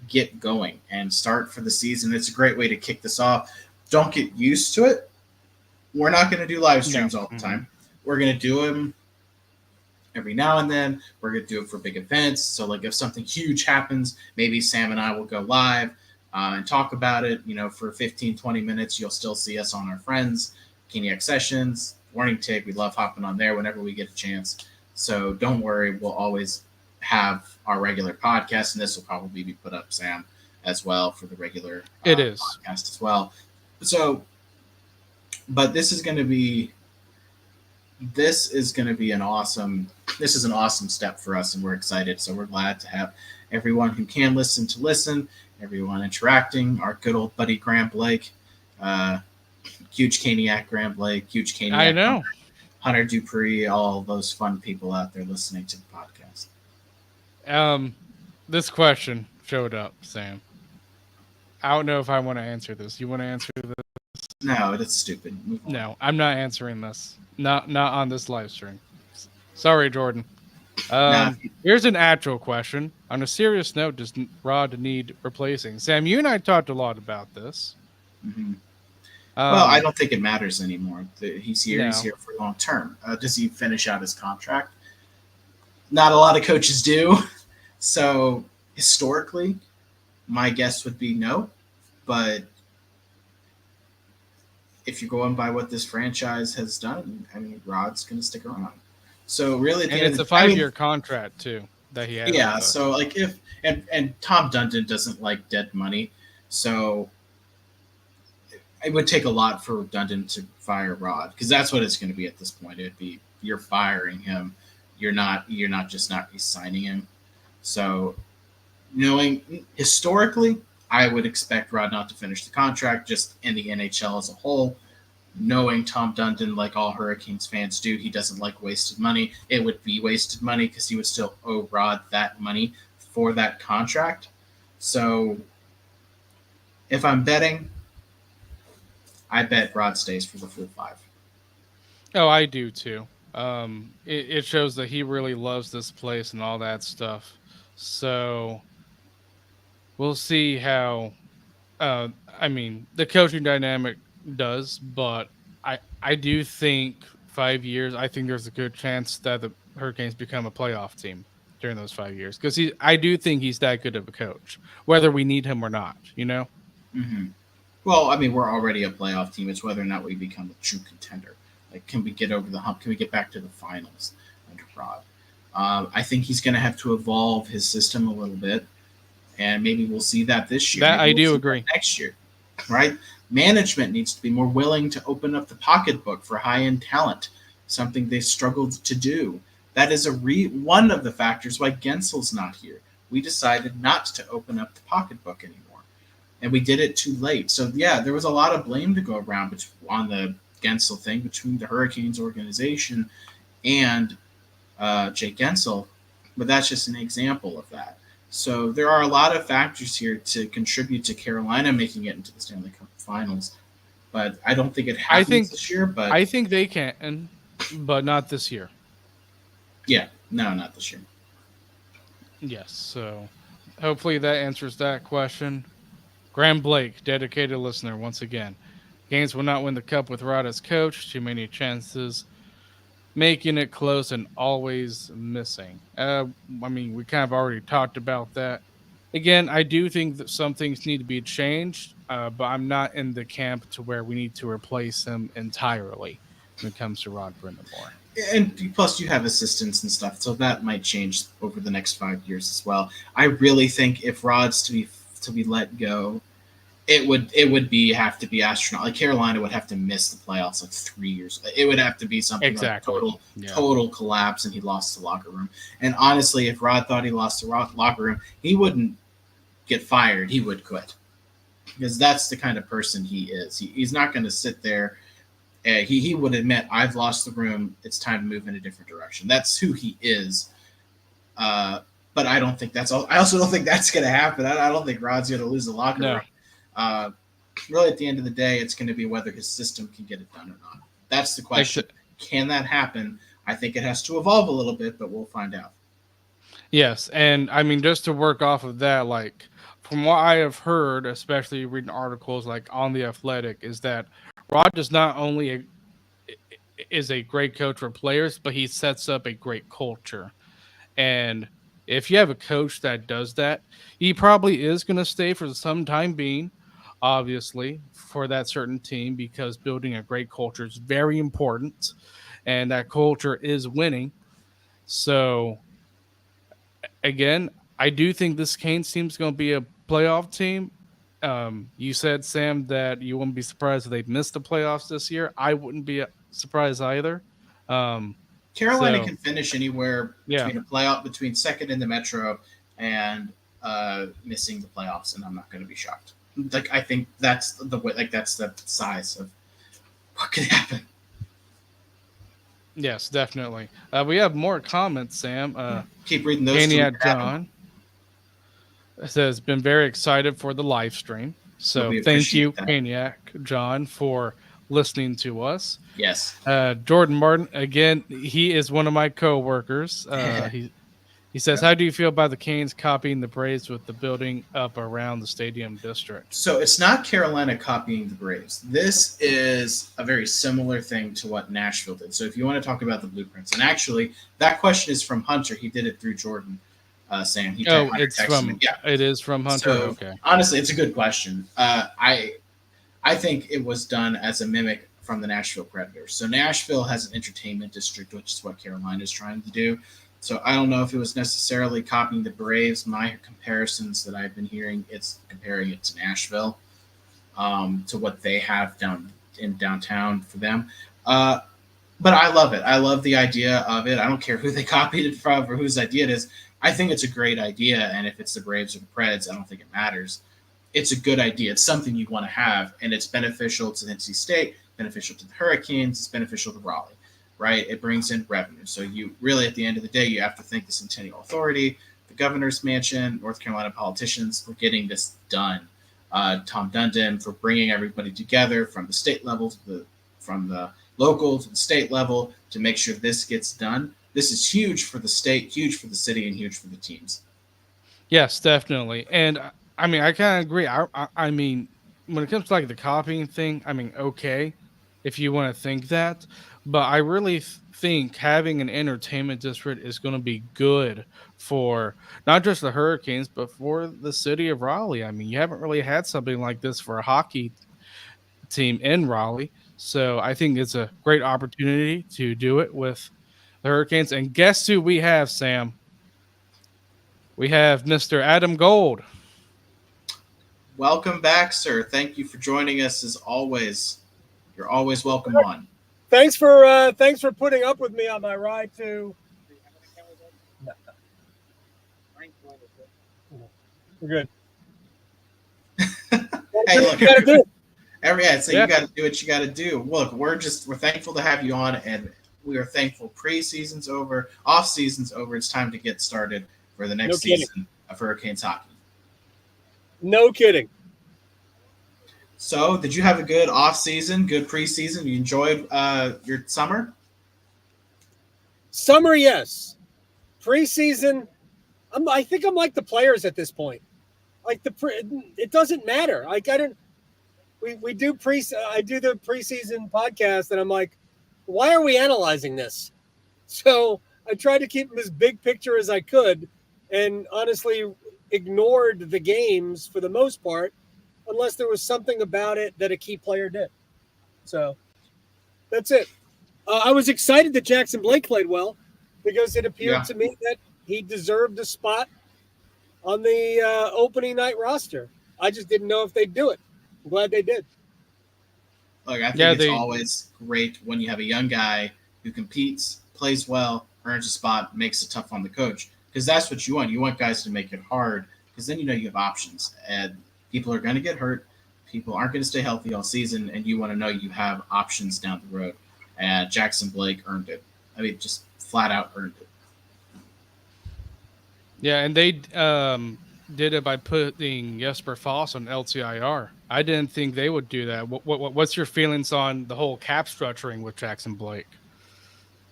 get going and start for the season. It's a great way to kick this off. Don't get used to it. We're not going to do live streams all the time. We're going to do them every now and then. We're going to do it for big events. So like if something huge happens, maybe Sam and I will go live and talk about it, for 15, 20 minutes. You'll still see us on our friends, Caniac Sessions, Warning Take. We love hopping on there whenever we get a chance. So don't worry. We'll always have our regular podcast, and this will probably be put up, Sam, as well for the regular podcast as well. So, but this is going to be an awesome step for us, and we're excited. So we're glad to have everyone who can listen, everyone interacting, our good old buddy Graham Blake, huge Caniac Graham Blake, huge Caniac. I know. Hunter Dupree, all those fun people out there listening to the podcast. This question showed up, Sam. I don't know if I want to answer this. You want to answer this? No, that's stupid. No, I'm not answering this. Not on this live stream. Sorry, Jordan. Here's an actual question. On a serious note, does Rod need replacing? Sam, you and I talked a lot about this. Mm-hmm. Well, I don't think it matters anymore. He's here. No. He's here for long term. Does he finish out his contract? Not a lot of coaches do. So historically, my guess would be no. But if you're going by what this franchise has done, I mean, Rod's going to stick around. So really, it's a 5-year contract too that he has. Yeah. So like and Tom Dundon doesn't like dead money, so it would take a lot for Dundon to fire Rod, because that's what it's going to be at this point. It'd be you're firing him. You're not just not re-signing him. So knowing historically, I would expect Rod not to finish the contract, just in the NHL as a whole. Knowing Tom Dundon, like all Hurricanes fans do, he doesn't like wasted money. It would be wasted money because he would still owe Rod that money for that contract. So if I'm betting, I bet Rod stays for the full 5. Oh, I do too. It shows that he really loves this place and all that stuff. So we'll see how, the coaching dynamic does, but I do think 5 years. I think there's a good chance that the Hurricanes become a playoff team during those 5 years because I do think he's that good of a coach, whether we need him or not. You know. Hmm. Well, I mean, we're already a playoff team. It's whether or not we become a true contender. Like, can we get over the hump? Can we get back to the finals under Rod? I think he's going to have to evolve his system a little bit, and maybe we'll see that this year. That Maybe I we'll do see agree. that next year, right? Management needs to be more willing to open up the pocketbook for high-end talent, something they struggled to do. That is one of the factors why Gensel's not here. We decided not to open up the pocketbook anymore, and we did it too late. So yeah, there was a lot of blame to go around on the Gensel thing between the Hurricanes organization and Jake Gensel, but that's just an example of that. So there are a lot of factors here to contribute to Carolina making it into the Stanley Cup Finals, but I don't think it happens this year. But I think they can, but not this year. yeah, no, not this year. Yes. So hopefully that answers that question. Graham Blake, dedicated listener, once again. Games will not win the cup with Rod as coach. Too many chances, making it close and always missing. I mean, we kind of already talked about that. Again, I do think that some things need to be changed, but I'm not in the camp to where we need to replace him entirely when it comes to Rod Brindamore. And plus, you have assistants and stuff, so that might change over the next 5 years as well. I really think if Rod's to be let go, it would have to be astronaut. Like Carolina would have to miss the playoffs like 3 years. It would have to be something Exactly. like total collapse, and he lost the locker room. And honestly, if Rod thought he lost the locker room, he wouldn't get fired. He would quit, because that's the kind of person he is. He's not going to sit there. He would admit, I've lost the room. It's time to move in a different direction. That's who he is. But I don't think that's all. I also don't think that's going to happen. I don't think Rod's going to lose the locker room. Really, at the end of the day, it's going to be whether his system can get it done or not. That's the question. Can that happen? I think it has to evolve a little bit, but we'll find out. Yes, and I mean, just to work off of that, like from what I have heard, especially reading articles like on The Athletic, is that Rod is not only is a great coach for players, but he sets up a great culture. And if you have a coach that does that, he probably is going to stay for some time being, obviously, for that certain team, because building a great culture is very important, and that culture is winning. So, again, I do think this Canes team is going to be a playoff team. You said, Sam, that you wouldn't be surprised if they missed the playoffs this year. I wouldn't be surprised either. Carolina can finish anywhere between a playoff, between second in the Metro and missing the playoffs, and I'm not going to be shocked. Like, I think that's the way. Like, that's the size of what could happen. Yes, definitely. We have more comments, Sam. Keep reading those. Caniac John says, been very excited for the live stream. So thank you, Caniac John, for listening to us. Yes. Jordan Martin, again, he is one of my co-workers. He says, how do you feel about the Canes copying the Braves with the building up around the stadium district? So it's not Carolina copying the Braves. This is a very similar thing to what Nashville did. So if you want to talk about the blueprints, and actually that question is from Hunter. He did it through Jordan, Sam. It is from Hunter. So, okay. Honestly, it's a good question. I think it was done as a mimic from the Nashville Predators. So Nashville has an entertainment district, which is what Carolina is trying to do. So I don't know if it was necessarily copying the Braves. My comparisons that I've been hearing, it's comparing it to Nashville, to what they have down in downtown for them. But I love it. I love the idea of it. I don't care who they copied it from or whose idea it is. I think it's a great idea. And if it's the Braves or the Preds, I don't think it matters. It's a good idea. It's something you want to have, and it's beneficial to NC State, beneficial to the Hurricanes, it's beneficial to Raleigh. Right, it brings in revenue. So you really, at the end of the day, you have to thank the Centennial Authority, the governor's mansion, North Carolina politicians for getting this done. Tom Dundon for bringing everybody together from the state level from the local to the state level to make sure this gets done. This is huge for the state, huge for the city, and huge for the teams. Yes, definitely. And I mean, I kind of agree. I mean, when it comes to like the copying thing, I mean, okay. if you want to think that. But I really think having an entertainment district is going to be good for not just the Hurricanes, but for the city of Raleigh. I mean, you haven't really had something like this for a hockey team in Raleigh. So I think it's a great opportunity to do it with the Hurricanes. And guess who we have, Sam? We have Mr. Adam Gold. Welcome back, sir. Thank you for joining us as always. You're always welcome on. Thanks for putting up with me on my ride to. We're good. Hey, look, you gotta do it. You got to do what you got to do. Look, we're thankful to have you on, and we are thankful preseason's over, off season's over. It's time to get started for the next season of Hurricanes hockey. No kidding. So, did you have a good off season, good preseason? You enjoyed your summer? Summer, yes. Preseason, I think I'm like the players at this point. Like it doesn't matter. Like I do the preseason podcast, and I'm like, why are we analyzing this? So I tried to keep them as big picture as I could, and honestly ignored the games for the most part, unless there was something about it that a key player did. So that's it. I was excited that Jackson Blake played well because it appeared to me that he deserved a spot on the opening night roster. I just didn't know if they'd do it. I'm glad they did. Look, I think it's always great when you have a young guy who competes, plays well, earns a spot, makes it tough on the coach. Because that's what you want. You want guys to make it hard because then you have options. And people are going to get hurt. People aren't going to stay healthy all season, and you want to know you have options down the road. And Jackson Blake earned it. I mean, just flat out earned it. Yeah, and they did it by putting Jesper Foss on LTIR. I didn't think they would do that. What's your feelings on the whole cap structuring with Jackson Blake?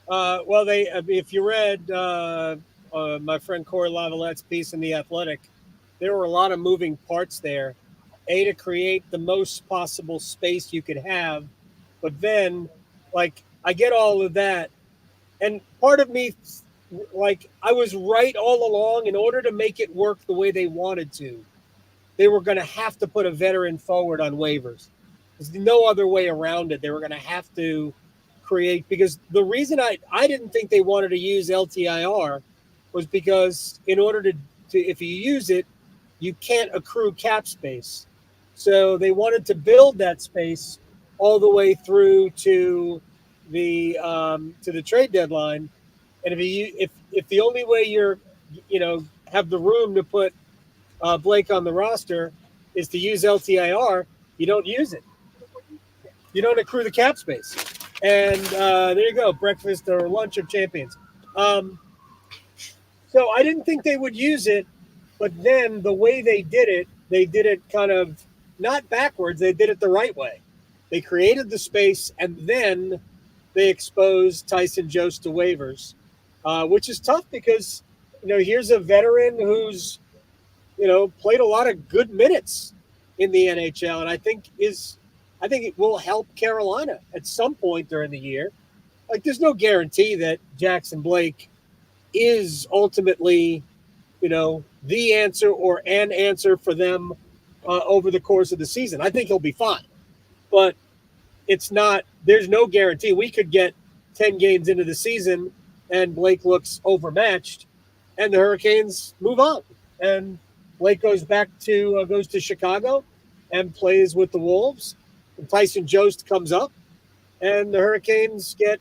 Well, if you read my friend Corey Lavallette's piece in The Athletic, there were a lot of moving parts there. To create the most possible space you could have, but then, I get all of that, and part of me, I was right all along. In order to make it work the way they wanted to, they were going to have to put a veteran forward on waivers. There's no other way around it. They were going to have to create, because the reason I didn't think they wanted to use LTIR was because in order to if you use it, you can't accrue cap space. So they wanted to build that space all the way through to the trade deadline. And if the only way you're have the room to put Blake on the roster is to use LTIR, you don't use it. You don't accrue the cap space. And there you go, breakfast or lunch of champions. So I didn't think they would use it, but then the way they did it kind of not backwards. They did it the right way. They created the space, and then they exposed Tyson Jost to waivers, which is tough because, here's a veteran who's, played a lot of good minutes in the NHL, and I think it will help Carolina at some point during the year. There's no guarantee that Jackson Blake is ultimately, the answer or an answer for them over the course of the season. I think he'll be fine, but there's no guarantee. We could get 10 games into the season and Blake looks overmatched and the Hurricanes move on. And Blake goes to Chicago and plays with the Wolves. And Tyson Jost comes up and the Hurricanes get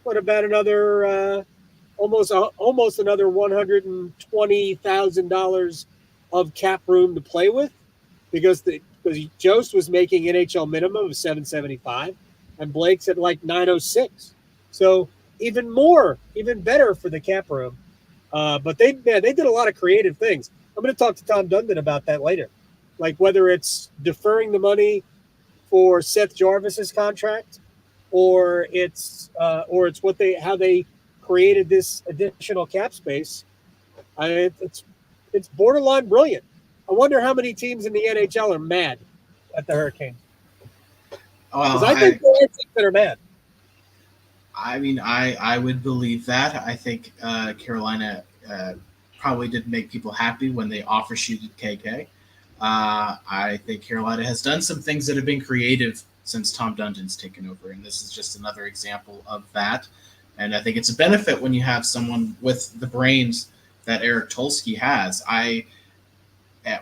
another almost another $120,000 of cap room to play with, because Jost was making NHL minimum of $775, and Blake's at $906. So even better for the cap room. But they did a lot of creative things. I'm going to talk to Tom Dundon about that later, whether it's deferring the money for Seth Jarvis's contract, or it's how they created this additional cap space. It's borderline brilliant. I wonder how many teams in the NHL are mad at the Hurricanes. Because I think there are teams that are mad. I mean, I would believe that. I think Carolina probably didn't make people happy when they offer-sheeted KK. I think Carolina has done some things that have been creative since Tom Dundon's taken over, and this is just another example of that. And I think it's a benefit when you have someone with the brains that Eric Tulsky has. I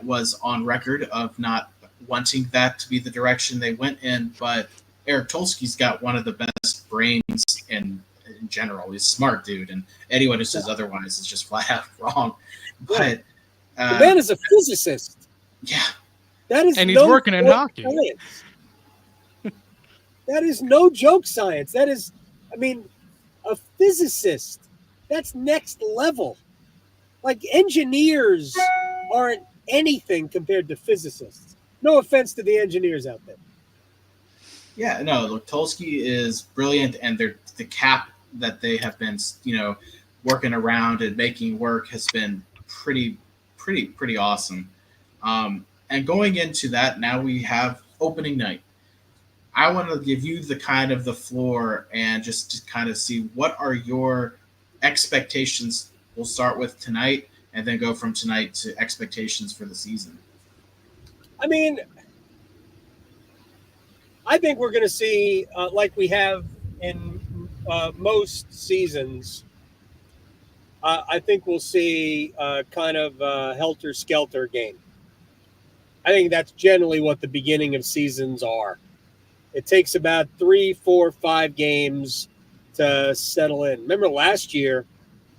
was on record of not wanting that to be the direction they went in, but Eric Tulsky's got one of the best brains in general. He's a smart dude, and anyone who says otherwise is just flat out wrong. But the man is a physicist. Yeah, that is, and he's working in hockey. That is no joke science. That is, I mean, a physicist. That's next level. Like, engineers aren't anything compared to physicists. No offense to the engineers out there. Yeah, no, look, Tulsky is brilliant, and the cap that they have been, working around and making work has been pretty awesome. And going into that, now we have opening night. I want to give you the floor and just to kind of see what are your expectations. We'll start with tonight and then go from tonight to expectations for the season. I mean, I think we're going to see, like we have in most seasons, I think we'll see kind of a helter-skelter game. I think that's generally what the beginning of seasons are. It takes about 3, 4, 5 games to settle in. Remember last year,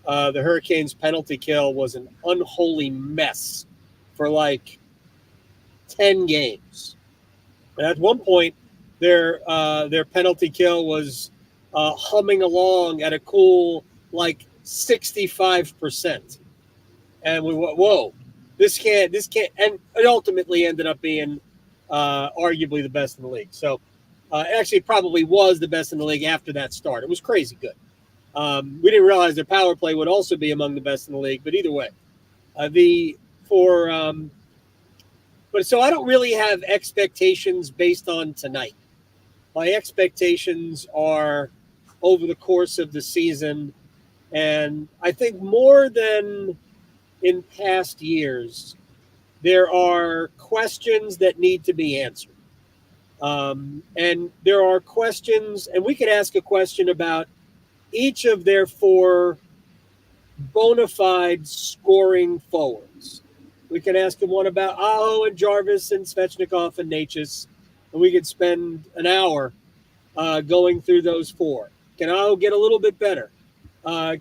the Hurricanes' penalty kill was an unholy mess for like 10 games. And at one point, their penalty kill was humming along at a cool like 65%. And we went, whoa, this can't. And it ultimately ended up being arguably the best in the league. So actually probably was the best in the league after that start. It was crazy good. We didn't realize their power play would also be among the best in the league, but either way, but so I don't really have expectations based on tonight. My expectations are over the course of the season, and I think more than in past years, there are questions that need to be answered. And there are questions, and we could ask a question about each of their 4 bona fide scoring forwards. We could ask them one about Aho and Jarvis and Svechnikov and Necas, and we could spend an hour going through those 4. Can Aho get a little bit better?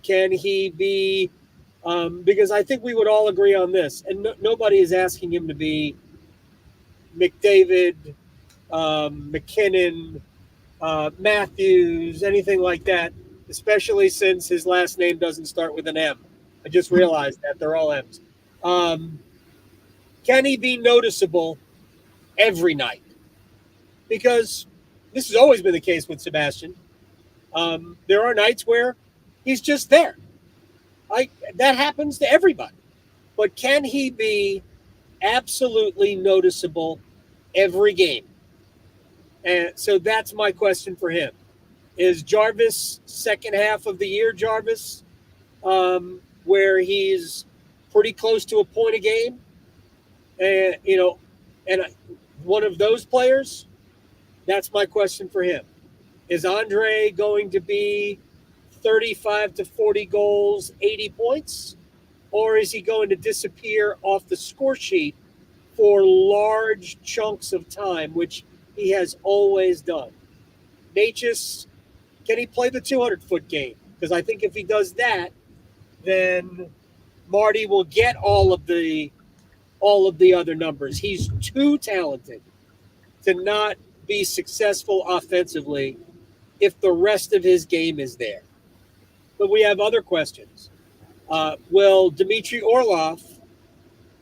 Can he be because I think we would all agree on this, and nobody is asking him to be McDavid, McKinnon, Matthews, anything like that, especially since his last name doesn't start with an M. I just realized that they're all M's. Can he be noticeable every night? Because this has always been the case with Sebastian. There are nights where he's just there. That happens to everybody. But can he be absolutely noticeable every game? And so that's my question for him. Is Jarvis second half of the year Jarvis, where he's pretty close to a point a game? And, one of those players, that's my question for him. Is Andre going to be 35 to 40 goals, 80 points? Or is he going to disappear off the score sheet for large chunks of time, which he has always done? Necas, can he play the 200-foot game? Because I think if he does that, then Marty will get all of the other numbers. He's too talented to not be successful offensively if the rest of his game is there. But we have other questions. Will Dmitry Orlov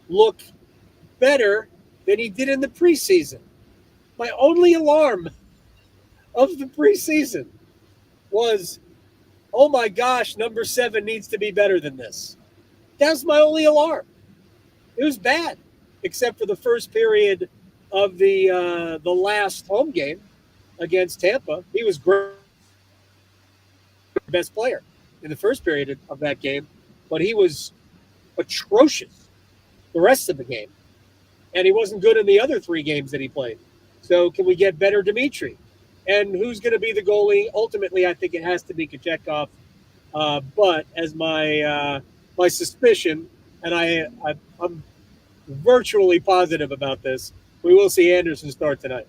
look better than he did in the preseason? My only alarm of the preseason was, oh my gosh, number 7 needs to be better than this. That was my only alarm. It was bad, except for the first period of the last home game against Tampa. He was great, best player in the first period of that game, but he was atrocious the rest of the game, and he wasn't good in the other 3 games that he played. So can we get better Dimitri? And who's going to be the goalie? Ultimately, I think it has to be Kochetkov. But as my suspicion, and I'm virtually positive about this, we will see Anderson start tonight.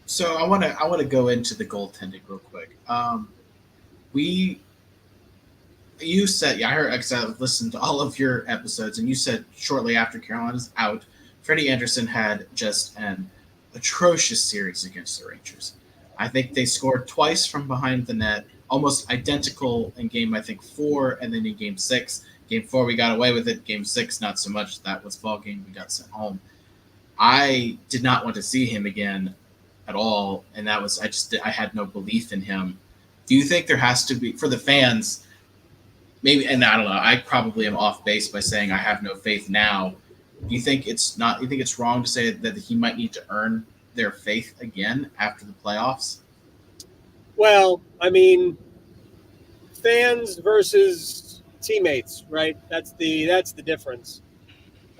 So I want to go into the goaltending real quick. You said, I heard, because I listened to all of your episodes, and you said shortly after Carolina's out, Freddie Anderson had just an atrocious series against the Rangers. I think they scored twice from behind the net, almost identical in game, I think, 4, and then in game 6. Game 4, we got away with it. Game 6, not so much. That was fall game. We got sent home. I did not want to see him again at all, and that was I had no belief in him. Do you think there has to be, for the fans, maybe, and I don't know, I probably am off base by saying I have no faith now. Do you think it's wrong to say that he might need to earn their faith again after the playoffs? Well, I mean, fans versus teammates, right? That's the difference.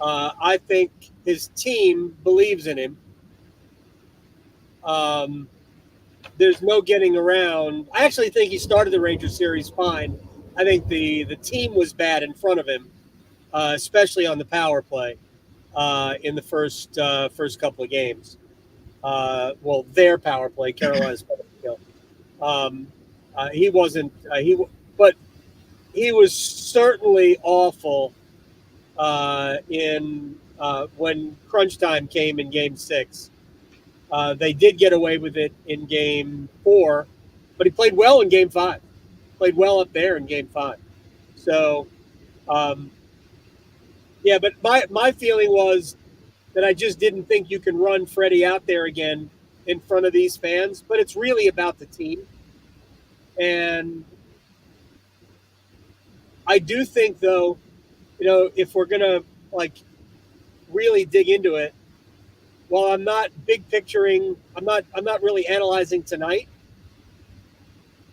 I think his team believes in him. There's no getting around. I actually think he started the Rangers series fine. I think the team was bad in front of him, especially on the power play in the first couple of games. Their power play, Carolina's power play. He wasn't. But he was certainly awful in when crunch time came in Game 6. They did get away with it in Game 4, but he played well in Game 5. Played well up there in Game 5. So, yeah. But my feeling was that I just didn't think you can run Freddie out there again in front of these fans. But it's really about the team. And I do think, though, if we're gonna really dig into it, while I'm not big picturing, I'm not really analyzing tonight.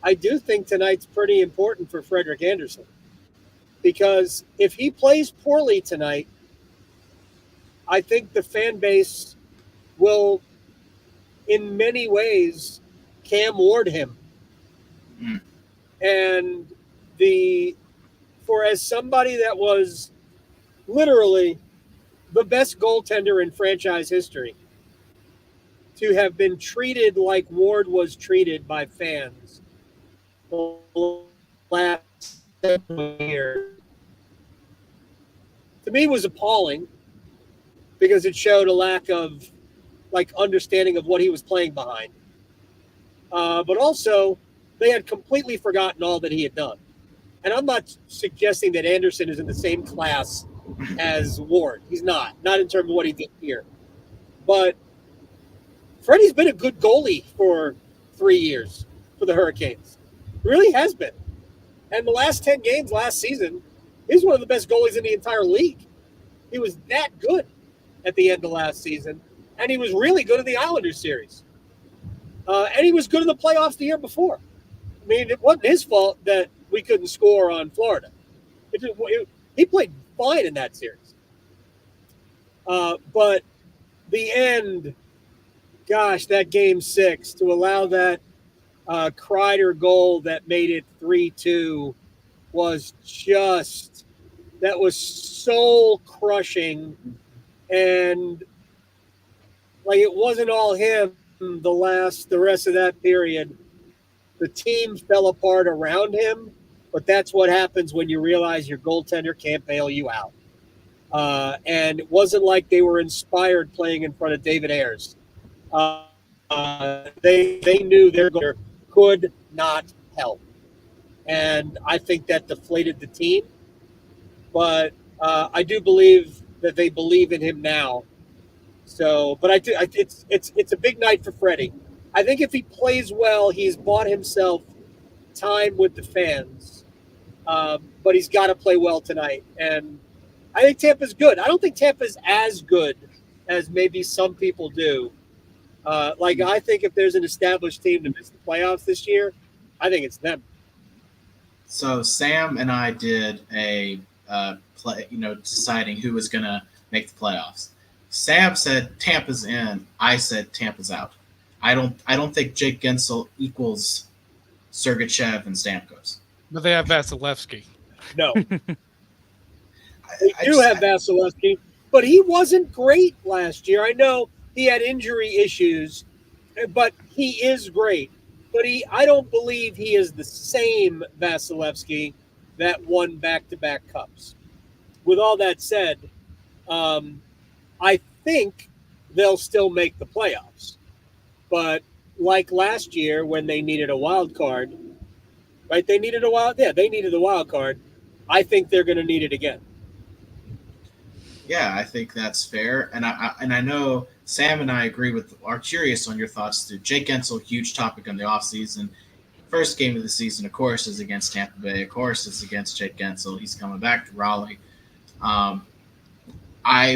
I do think tonight's pretty important for Frederik Andersen, because if he plays poorly tonight, I think the fan base will, in many ways, Cam Ward him. Mm. And as somebody that was literally the best goaltender in franchise history, to have been treated like Ward was treated by fans the last year, to me, was appalling, because it showed a lack of understanding of what he was playing behind. But also, they had completely forgotten all that he had done. And I'm not suggesting that Anderson is in the same class as Ward. He's not in terms of what he did here. But Freddie's been a good goalie for 3 years for the Hurricanes. He really has been. And the last 10 games last season, he's one of the best goalies in the entire league. He was that good at the end of last season. And he was really good in the Islanders series. And he was good in the playoffs the year before. I mean, it wasn't his fault that we couldn't score on Florida. He played fine in that series. But the end, gosh, that Game 6, to allow that Kreider goal that made it 3-2 was just, that was soul crushing. And it wasn't all him the rest of that period. The team fell apart around him, but that's what happens when you realize your goaltender can't bail you out. And it wasn't like they were inspired playing in front of David Ayers. They knew their goaltender could not help. And I think that deflated the team. But I do believe that they believe in him now. So, but it's a big night for Freddie. I think if he plays well, he's bought himself time with the fans. But he's got to play well tonight. And I think Tampa's good. I don't think Tampa's as good as maybe some people do. I think if there's an established team to miss the playoffs this year, I think it's them. So Sam and I did a play, deciding who was going to make the playoffs. Sam said Tampa's in. I said Tampa's out. I don't think Jake Gensel equals Sergachev and Stamkos. But they have Vasilevsky. No. They do have Vasilevsky, but he wasn't great last year. I know he had injury issues, but he is great. But I don't believe he is the same Vasilevsky that won back-to-back cups. With all that said, I think they'll still make the playoffs. But like last year when they needed a wild card, right? They needed a wild card. I think they're going to need it again. Yeah, I think that's fair, and I know Sam and I are curious on your thoughts too. Jake Gensel, huge topic on the offseason. First game of the season, of course, is against Tampa Bay. Of course, it's against Jake Gensel. He's coming back to Raleigh. I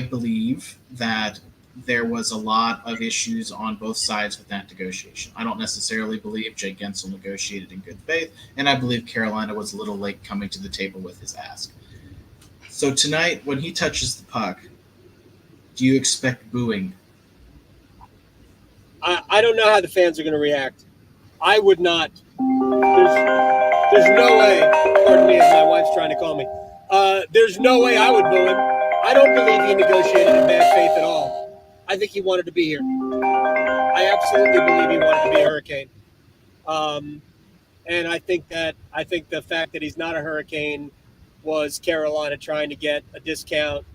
believe that there was a lot of issues on both sides with that negotiation. I don't necessarily believe Jake Gensel negotiated in good faith, and I believe Carolina was a little late coming to the table with his ask. So tonight, when he touches the puck, do you expect booing? I don't know how the fans are going to react. I would not. There's no way. Pardon me, as my wife's trying to call me. There's no way I would boo him. I don't believe he negotiated in bad faith at all. I think he wanted to be here. I absolutely believe he wanted to be a Hurricane. And I think the fact that he's not a Hurricane was Carolina trying to get a discount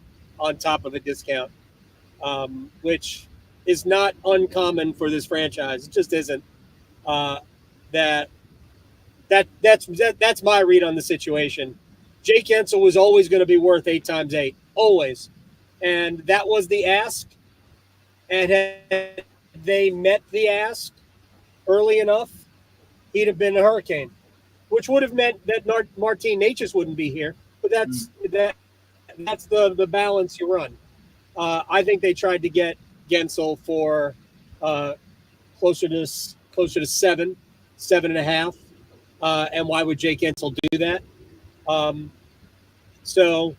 on top of a discount, which is not uncommon for this franchise. It just isn't. That's my read on the situation. Jake Gensel was always going to be worth 8 times 8, always, and that was the ask. And had they met the ask early enough, he'd have been a Hurricane, which would have meant that Martin Necas wouldn't be here. But that's the balance you run. I think they tried to get Gensel for closer to 7.5. And why would Jake Gensel do that? So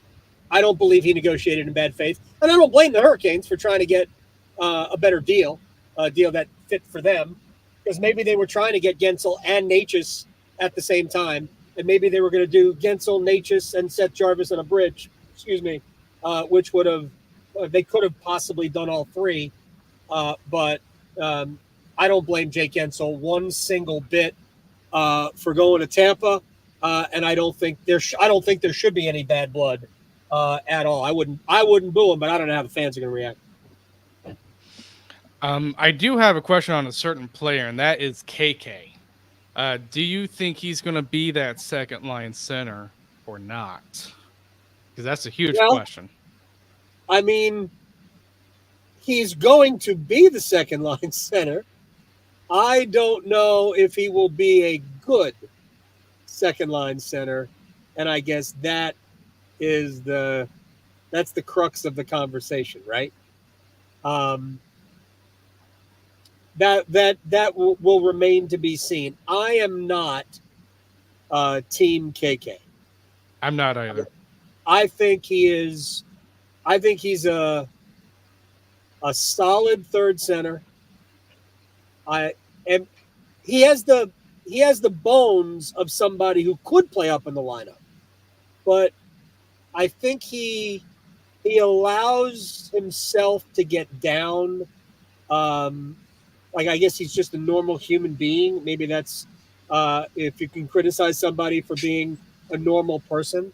I don't believe he negotiated in bad faith, and I don't blame the Hurricanes for trying to get a better deal, a deal that fit for them, because maybe they were trying to get Gensel and Necas at the same time. And maybe they were going to do Gensel, Necas, and Seth Jarvis on a bridge, which would have they could have possibly done all three. But I don't blame Jake Gensel one single bit for going to Tampa, and I don't think there should be any bad blood at all. I wouldn't boo him, but I don't know how the fans are going to react. I do have a question on a certain player, and that is KK. Do you think he's going to be that second line center or not? Because that's a huge question. I mean, he's going to be the second line center. I don't know if he will be a good second line center, and I guess that's the crux of the conversation, right? That will remain to be seen. I am not Team KK. I'm not either. I think he's a solid third center. And he has the bones of somebody who could play up in the lineup, but I think he allows himself to get down. I guess he's just a normal human being. Maybe that's if you can criticize somebody for being a normal person.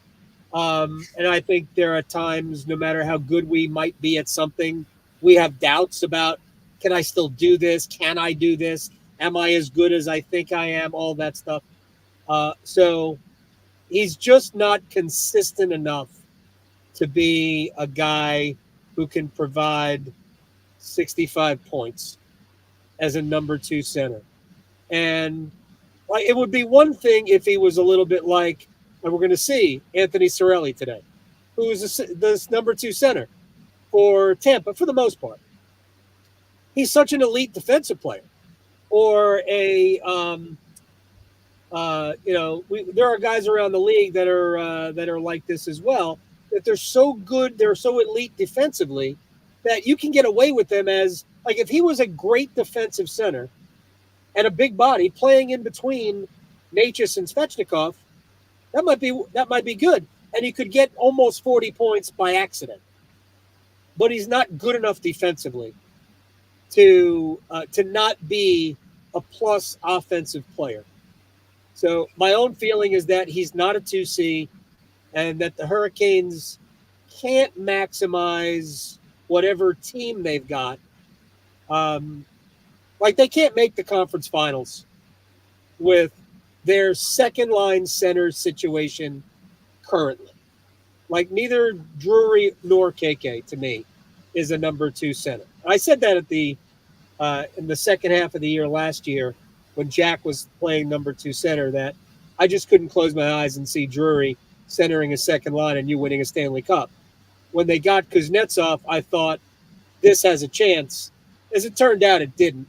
And I think there are times, no matter how good we might be at something, we have doubts about, can I still do this? Can I do this? Am I as good as I think I am? All that stuff. So he's just not consistent enough to be a guy who can provide 65 points as a number 2 center. And it would be one thing if he was a little bit like, and we're going to see Anthony Cirelli today, who is this number 2 center for Tampa for the most part. he's such an elite defensive player, or there are guys around the league that are like this as well. That they're so good, they're so elite defensively that you can get away with them as like if he was a great defensive center and a big body playing in between Natchez and Svechnikov, that might be good, and he could get almost 40 points by accident. But he's not good enough defensively to not be a plus offensive player. So my own feeling is that he's not a 2C, and that the Hurricanes can't maximize whatever team they've got. Like they can't make the conference finals with their second line center situation currently. Like neither Drury nor KK to me is a number 2 center. I said that in the second half of the year last year when Jack was playing number 2 center, that I just couldn't close my eyes and see Drury centering a second line and you winning a Stanley Cup. When they got Kuznetsov, I thought this has a chance. As it turned out, it didn't.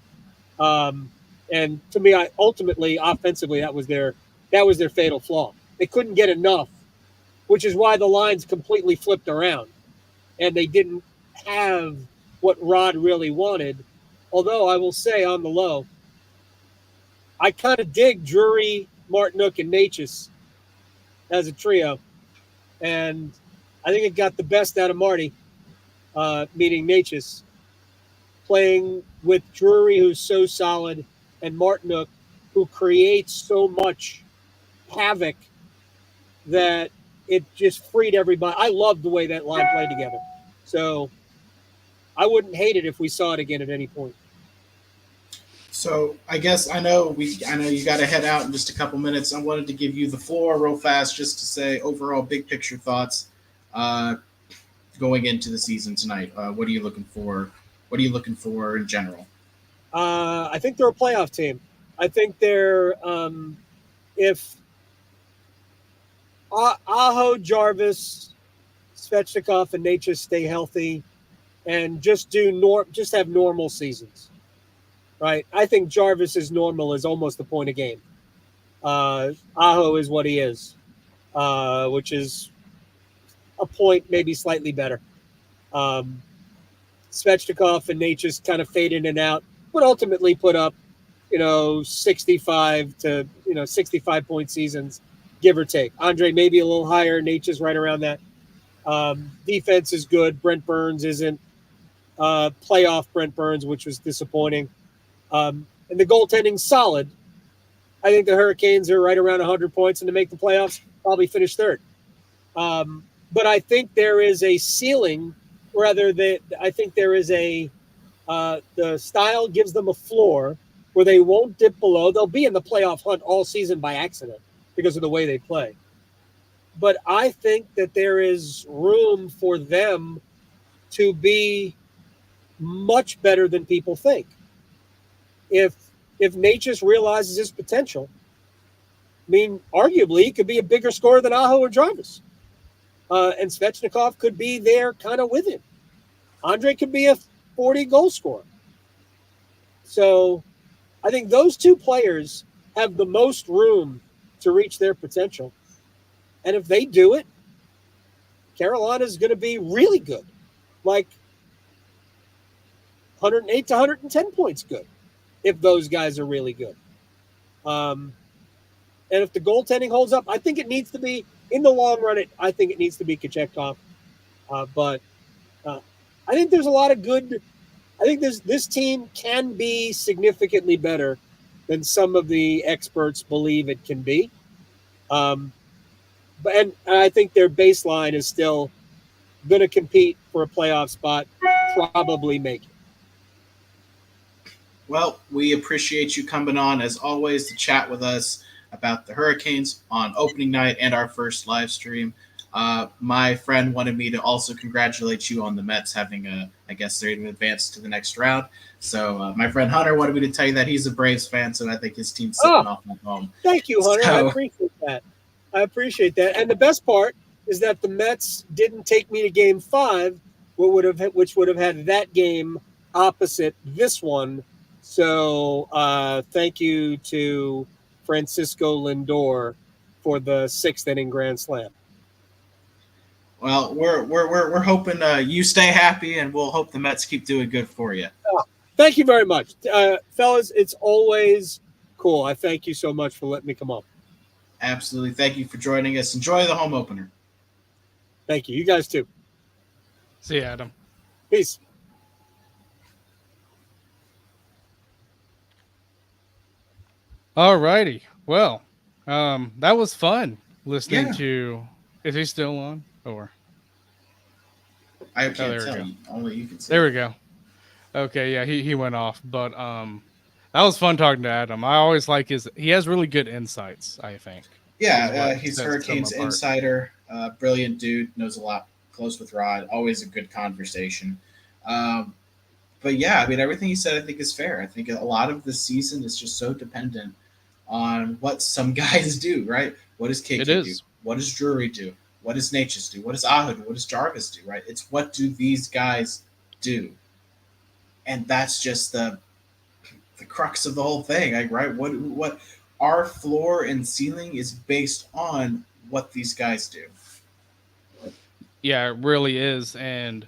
And to me, ultimately, offensively, that was their fatal flaw. They couldn't get enough, which is why the lines completely flipped around, and they didn't have what Rod really wanted. Although I will say on the low, I kind of dig Drury, Martinook, and Natchez as a trio, and I think it got the best out of Marty, meaning Natchez, playing with Drury, who's so solid, and Martinook, who creates so much havoc that it just freed everybody. I loved the way that line played together. So I wouldn't hate it if we saw it again at any point. So I guess I know you got to head out in just a couple minutes. I wanted to give you the floor real fast just to say overall big picture thoughts going into the season tonight. What are you looking for? What are you looking for in general? I think they're a playoff team. I think they're if Aho, Jarvis, Svechnikov, and Natchez stay healthy and just have normal seasons, right? I think Jarvis is normal is almost a point a game. Aho is what he is, which is a point, maybe slightly better. Svechnikov and Natchez kind of fade in and out, but ultimately put up, 65 point seasons, give or take. Andre maybe a little higher, Natchez right around that. Defense is good. Brent Burns isn't playoff Brent Burns, which was disappointing. And the goaltending's solid. I think the Hurricanes are right around 100 points, and to make the playoffs, probably finish third. But I think there is a ceiling. I think there is the style gives them a floor where they won't dip below. They'll be in the playoff hunt all season by accident because of the way they play. But I think that there is room for them to be much better than people think. If Natchez realizes his potential, I mean, arguably he could be a bigger scorer than Aho or Jarvis. And Svechnikov could be there kind of with him. Andre could be a 40-goal scorer. So I think those two players have the most room to reach their potential. And if they do it, Carolina's going to be really good. Like 108 to 110 points good if those guys are really good. And if the goaltending holds up, I think it needs to be, in the long run, I think it needs to be Kochetkov. But I think there's a lot of good. I think this team can be significantly better than some of the experts believe it can be. And I think their baseline is still going to compete for a playoff spot, probably make it. Well, we appreciate you coming on, as always, to chat with us about the Hurricanes on opening night and our first live stream. My friend wanted me to also congratulate you on the Mets having I guess they're even advanced to the next round. So my friend Hunter wanted me to tell you that he's a Braves fan, so I think his team's sitting off at home. Thank you, Hunter. So, I appreciate that. And the best part is that the Mets didn't take me to Game 5, which would have had that game opposite this one. So thank you to Francisco Lindor for the 6th inning grand slam. Well, we're hoping you stay happy, and we'll hope the Mets keep doing good for you. Thank you very much, fellas. It's always cool. I thank you so much for letting me come on. Absolutely. Thank you for joining us. Enjoy the home opener. Thank you. You guys too. See you, Adam. Peace. All righty. Well, that was fun listening Yeah. to. Is he still on? Or I there can't we tell go. you. Only you can see. there we go. Okay, yeah, he went off, but that was fun talking to Adam. I always like he has really good insights, I think. Yeah, Is he's what sets him Hurricanes apart. insider. Brilliant dude. Knows a lot. Close with Rod. Always a good conversation. But yeah, I mean, everything he said, I think, is fair. I think a lot of the season is just so dependent on what some guys do, right? What does KK It do? is. What does Drury do? What does Natchez do? What does Aho do? What does Jarvis do, right? It's what do these guys do? And that's just the crux of the whole thing, like, right? What our floor and ceiling is based on what these guys do. Yeah, it really is, and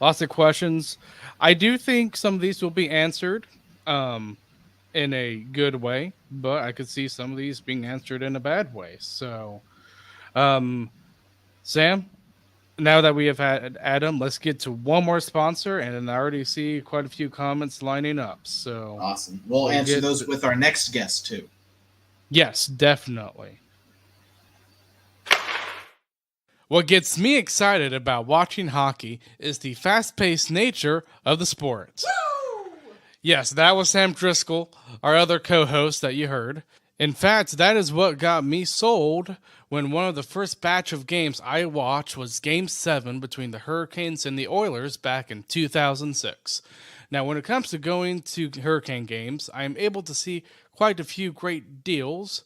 lots of questions. I do think some of these will be answered in a good way, but I could see some of these being answered in a bad way. So, Sam, now that we have had Adam, let's get to one more sponsor, and I already see quite a few comments lining up. So, Awesome. We'll We'll answer get those to- with our next guest too. yes, definitely. What gets me excited about watching hockey is the fast-paced nature of the sport. Yes, that was Sam Driscoll, our other co-host that you heard. In fact, that is what got me sold when one of the first batch of games I watched was Game 7 between the Hurricanes and the Oilers back in 2006. Now, when it comes to going to Hurricane games, I am able to see quite a few great deals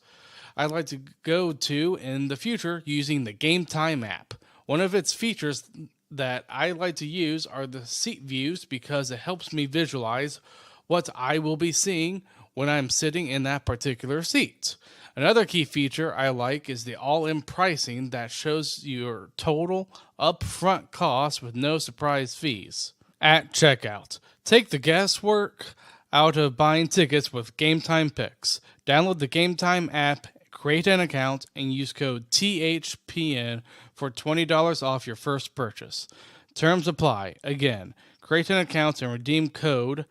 I'd like to go to in the future using the Game Time app. One of its features that I like to use are the seat views because it helps me visualize what I will be seeing when I'm sitting in that particular seat. Another key feature I like is the all-in pricing that shows your total upfront cost with no surprise fees at checkout. Take the guesswork out of buying tickets with Game Time Picks. Download the Game Time app, create an account, and use code THPN for $20 off your first purchase. Terms apply. Again, create an account and redeem code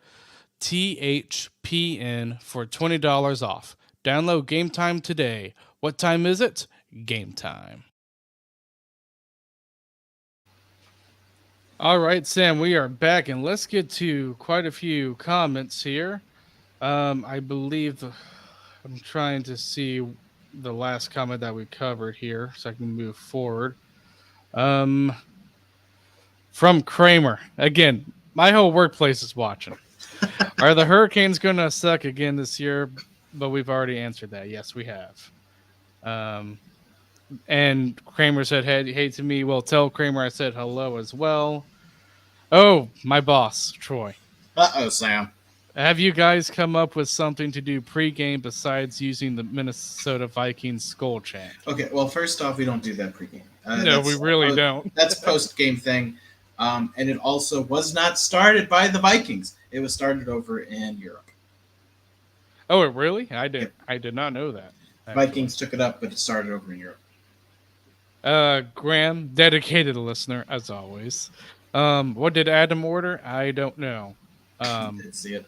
THPN for $20 off. Download Game Time today. What time is it? Game time. All right, Sam, we are back, and let's get to quite a few comments here. I believe I'm trying to see the last comment that we covered here so I can move forward. From Kramer. Again, my whole workplace is watching. Are the Hurricanes going to suck again this year? But we've already answered that. Yes, we have. And Kramer said, hey to me. Well, tell Kramer I said hello as well. Oh, my boss, Troy. Uh-oh, Sam. Have you guys come up with something to do pregame besides using the Minnesota Vikings skull chant? Okay, well, first off, we don't do that pregame. No, we really don't. That's a post-game thing. And it also was not started by the Vikings. It was started over in Europe. Oh, really? I did not know that. Actually. Vikings took it up, but it started over in Europe. Graham, dedicated listener, as always. What did Adam order? I don't know. Didn't see it.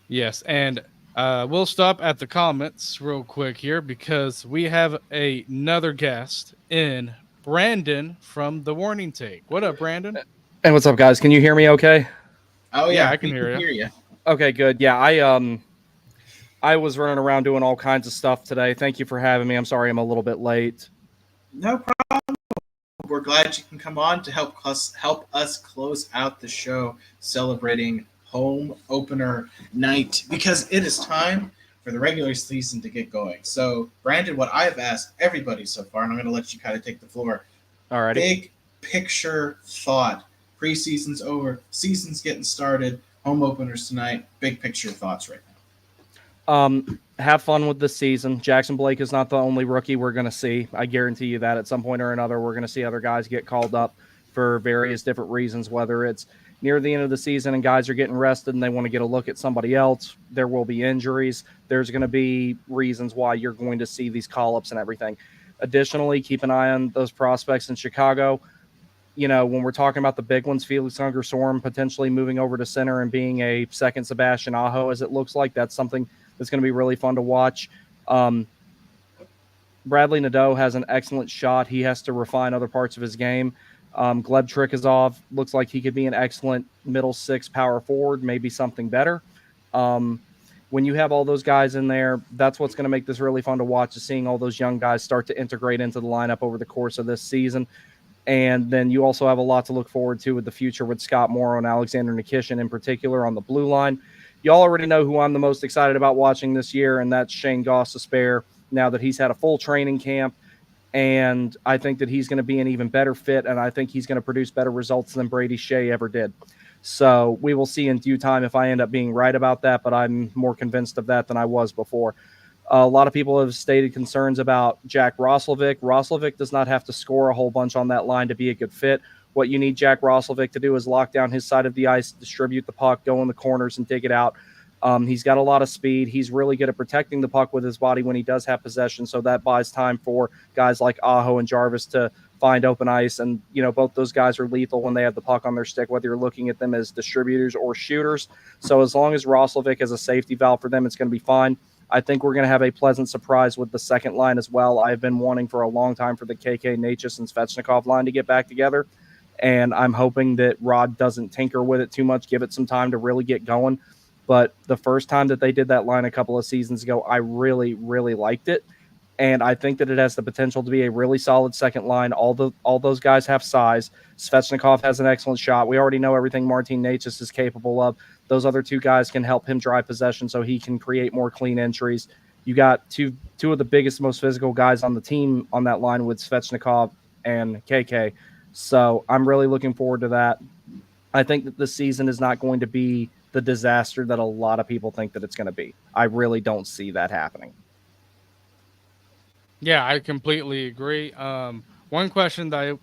Yes, and we'll stop at the comments real quick here because we have another guest in, Brandon from The Warning Take. What up, Brandon? Hey, what's up, guys? Can you hear me okay? Oh, Yeah, yeah, I can we hear you. you. Okay, good. Yeah, I was running around doing all kinds of stuff today. Thank you for having me. I'm sorry I'm a little bit late. No problem. We're glad you can come on to help us close out the show celebrating home opener night because it is time for the regular season to get going. So, Brandon, what I've asked everybody so far, and I'm going to let you kind of take the floor. All right. Big picture thought. Preseason's over. Season's getting started. home openers tonight. Big picture thoughts right now. Have fun with this season. Jackson Blake is not the only rookie we're going to see. I guarantee you that at some point or another, we're going to see other guys get called up for various different reasons, whether it's near the end of the season and guys are getting rested and they want to get a look at somebody else. There will be injuries. There's going to be reasons why you're going to see these call-ups and everything. Additionally, keep an eye on those prospects in Chicago. You know, when we're talking about the big ones, Felix Unger-Sorum potentially moving over to center and being a second Sebastian Aho, as it looks like, that's something that's going to be really fun to watch. Bradley Nadeau has an excellent shot. He has to refine other parts of his game. Gleb Trikazov looks like he could be an excellent middle six power forward, maybe something better. When you have all those guys in there, that's what's going to make this really fun to watch, is seeing all those young guys start to integrate into the lineup over the course of this season. And then you also have a lot to look forward to with the future with Scott Morrow and Alexander Nikishin in particular on the blue line. Y'all already know who I'm the most excited about watching this year, and that's Shane Goss-Despair, now that he's had a full training camp. And I think that he's going to be an even better fit, and I think he's going to produce better results than Brady Shea ever did. So we will see in due time if I end up being right about that, but I'm more convinced of that than I was before. A lot of people have stated concerns about Jack Roslovic. Roslovic does not have to score a whole bunch on that line to be a good fit. What you need Jack Roslovic to do is lock down his side of the ice, distribute the puck, go in the corners, and dig it out. He's got a lot of speed. He's really good at protecting the puck with his body when he does have possession, so that buys time for guys like Aho and Jarvis to find open ice. And, you know, both those guys are lethal when they have the puck on their stick, whether you're looking at them as distributors or shooters. So as long as Roslovic is a safety valve for them, it's going to be fine. I think we're going to have a pleasant surprise with the second line as well. I've been wanting for a long time for the KK, Natchez, and Svechnikov line to get back together, and I'm hoping that Rod doesn't tinker with it too much, give it some time to really get going. But the first time that they did that line a couple of seasons ago, I really, really liked it, and I think that it has the potential to be a really solid second line. All those guys have size. Svechnikov has an excellent shot. We already know everything Martin Natchez is capable of. Those other two guys can help him drive possession so he can create more clean entries. You got two of the biggest, most physical guys on the team on that line with Svechnikov and KK. So I'm really looking forward to that. I think that the season is not going to be the disaster that a lot of people think that it's going to be. I really don't see that happening. Yeah, I completely agree. One question that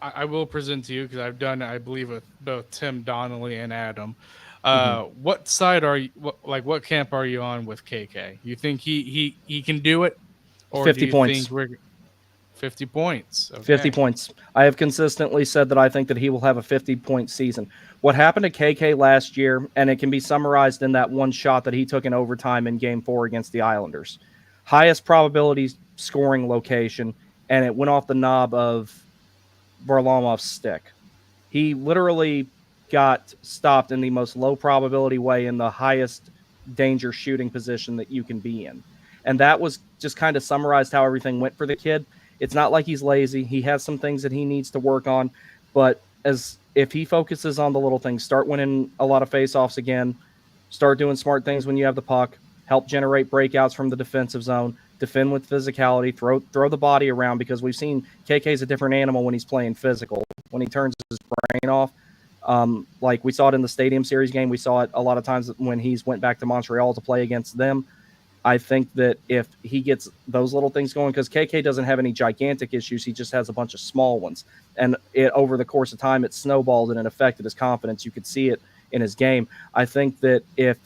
I will present to you, because I've done it, I believe, with both Tim Donnelly and Adam. What side are you? What camp are you on with KK? You think he can do it, or 50 do you points. think we're 50 points? Okay. 50 points. I have consistently said that I think that he will have a 50-point season. What happened to KK last year, and it can be summarized in that one shot that he took in overtime in Game 4 against the Islanders. Highest probability scoring location, and it went off the knob of Varlamov's stick. He literally got stopped in the most low probability way in the highest danger shooting position that you can be in. And that was just kind of summarized how everything went for the kid. It's not like he's lazy. He has some things that he needs to work on, but if he focuses on the little things, start winning a lot of faceoffs again, start doing smart things when you have the puck, help generate breakouts from the defensive zone, defend with physicality, throw the body around, because we've seen KK's a different animal when he's playing physical. When he turns his brain off, like we saw it in the Stadium Series game, we saw it a lot of times when he's went back to Montreal to play against them. I think that if he gets those little things going, because KK doesn't have any gigantic issues, he just has a bunch of small ones. And over the course of time, it snowballed and it affected his confidence. You could see it in his game. I think that if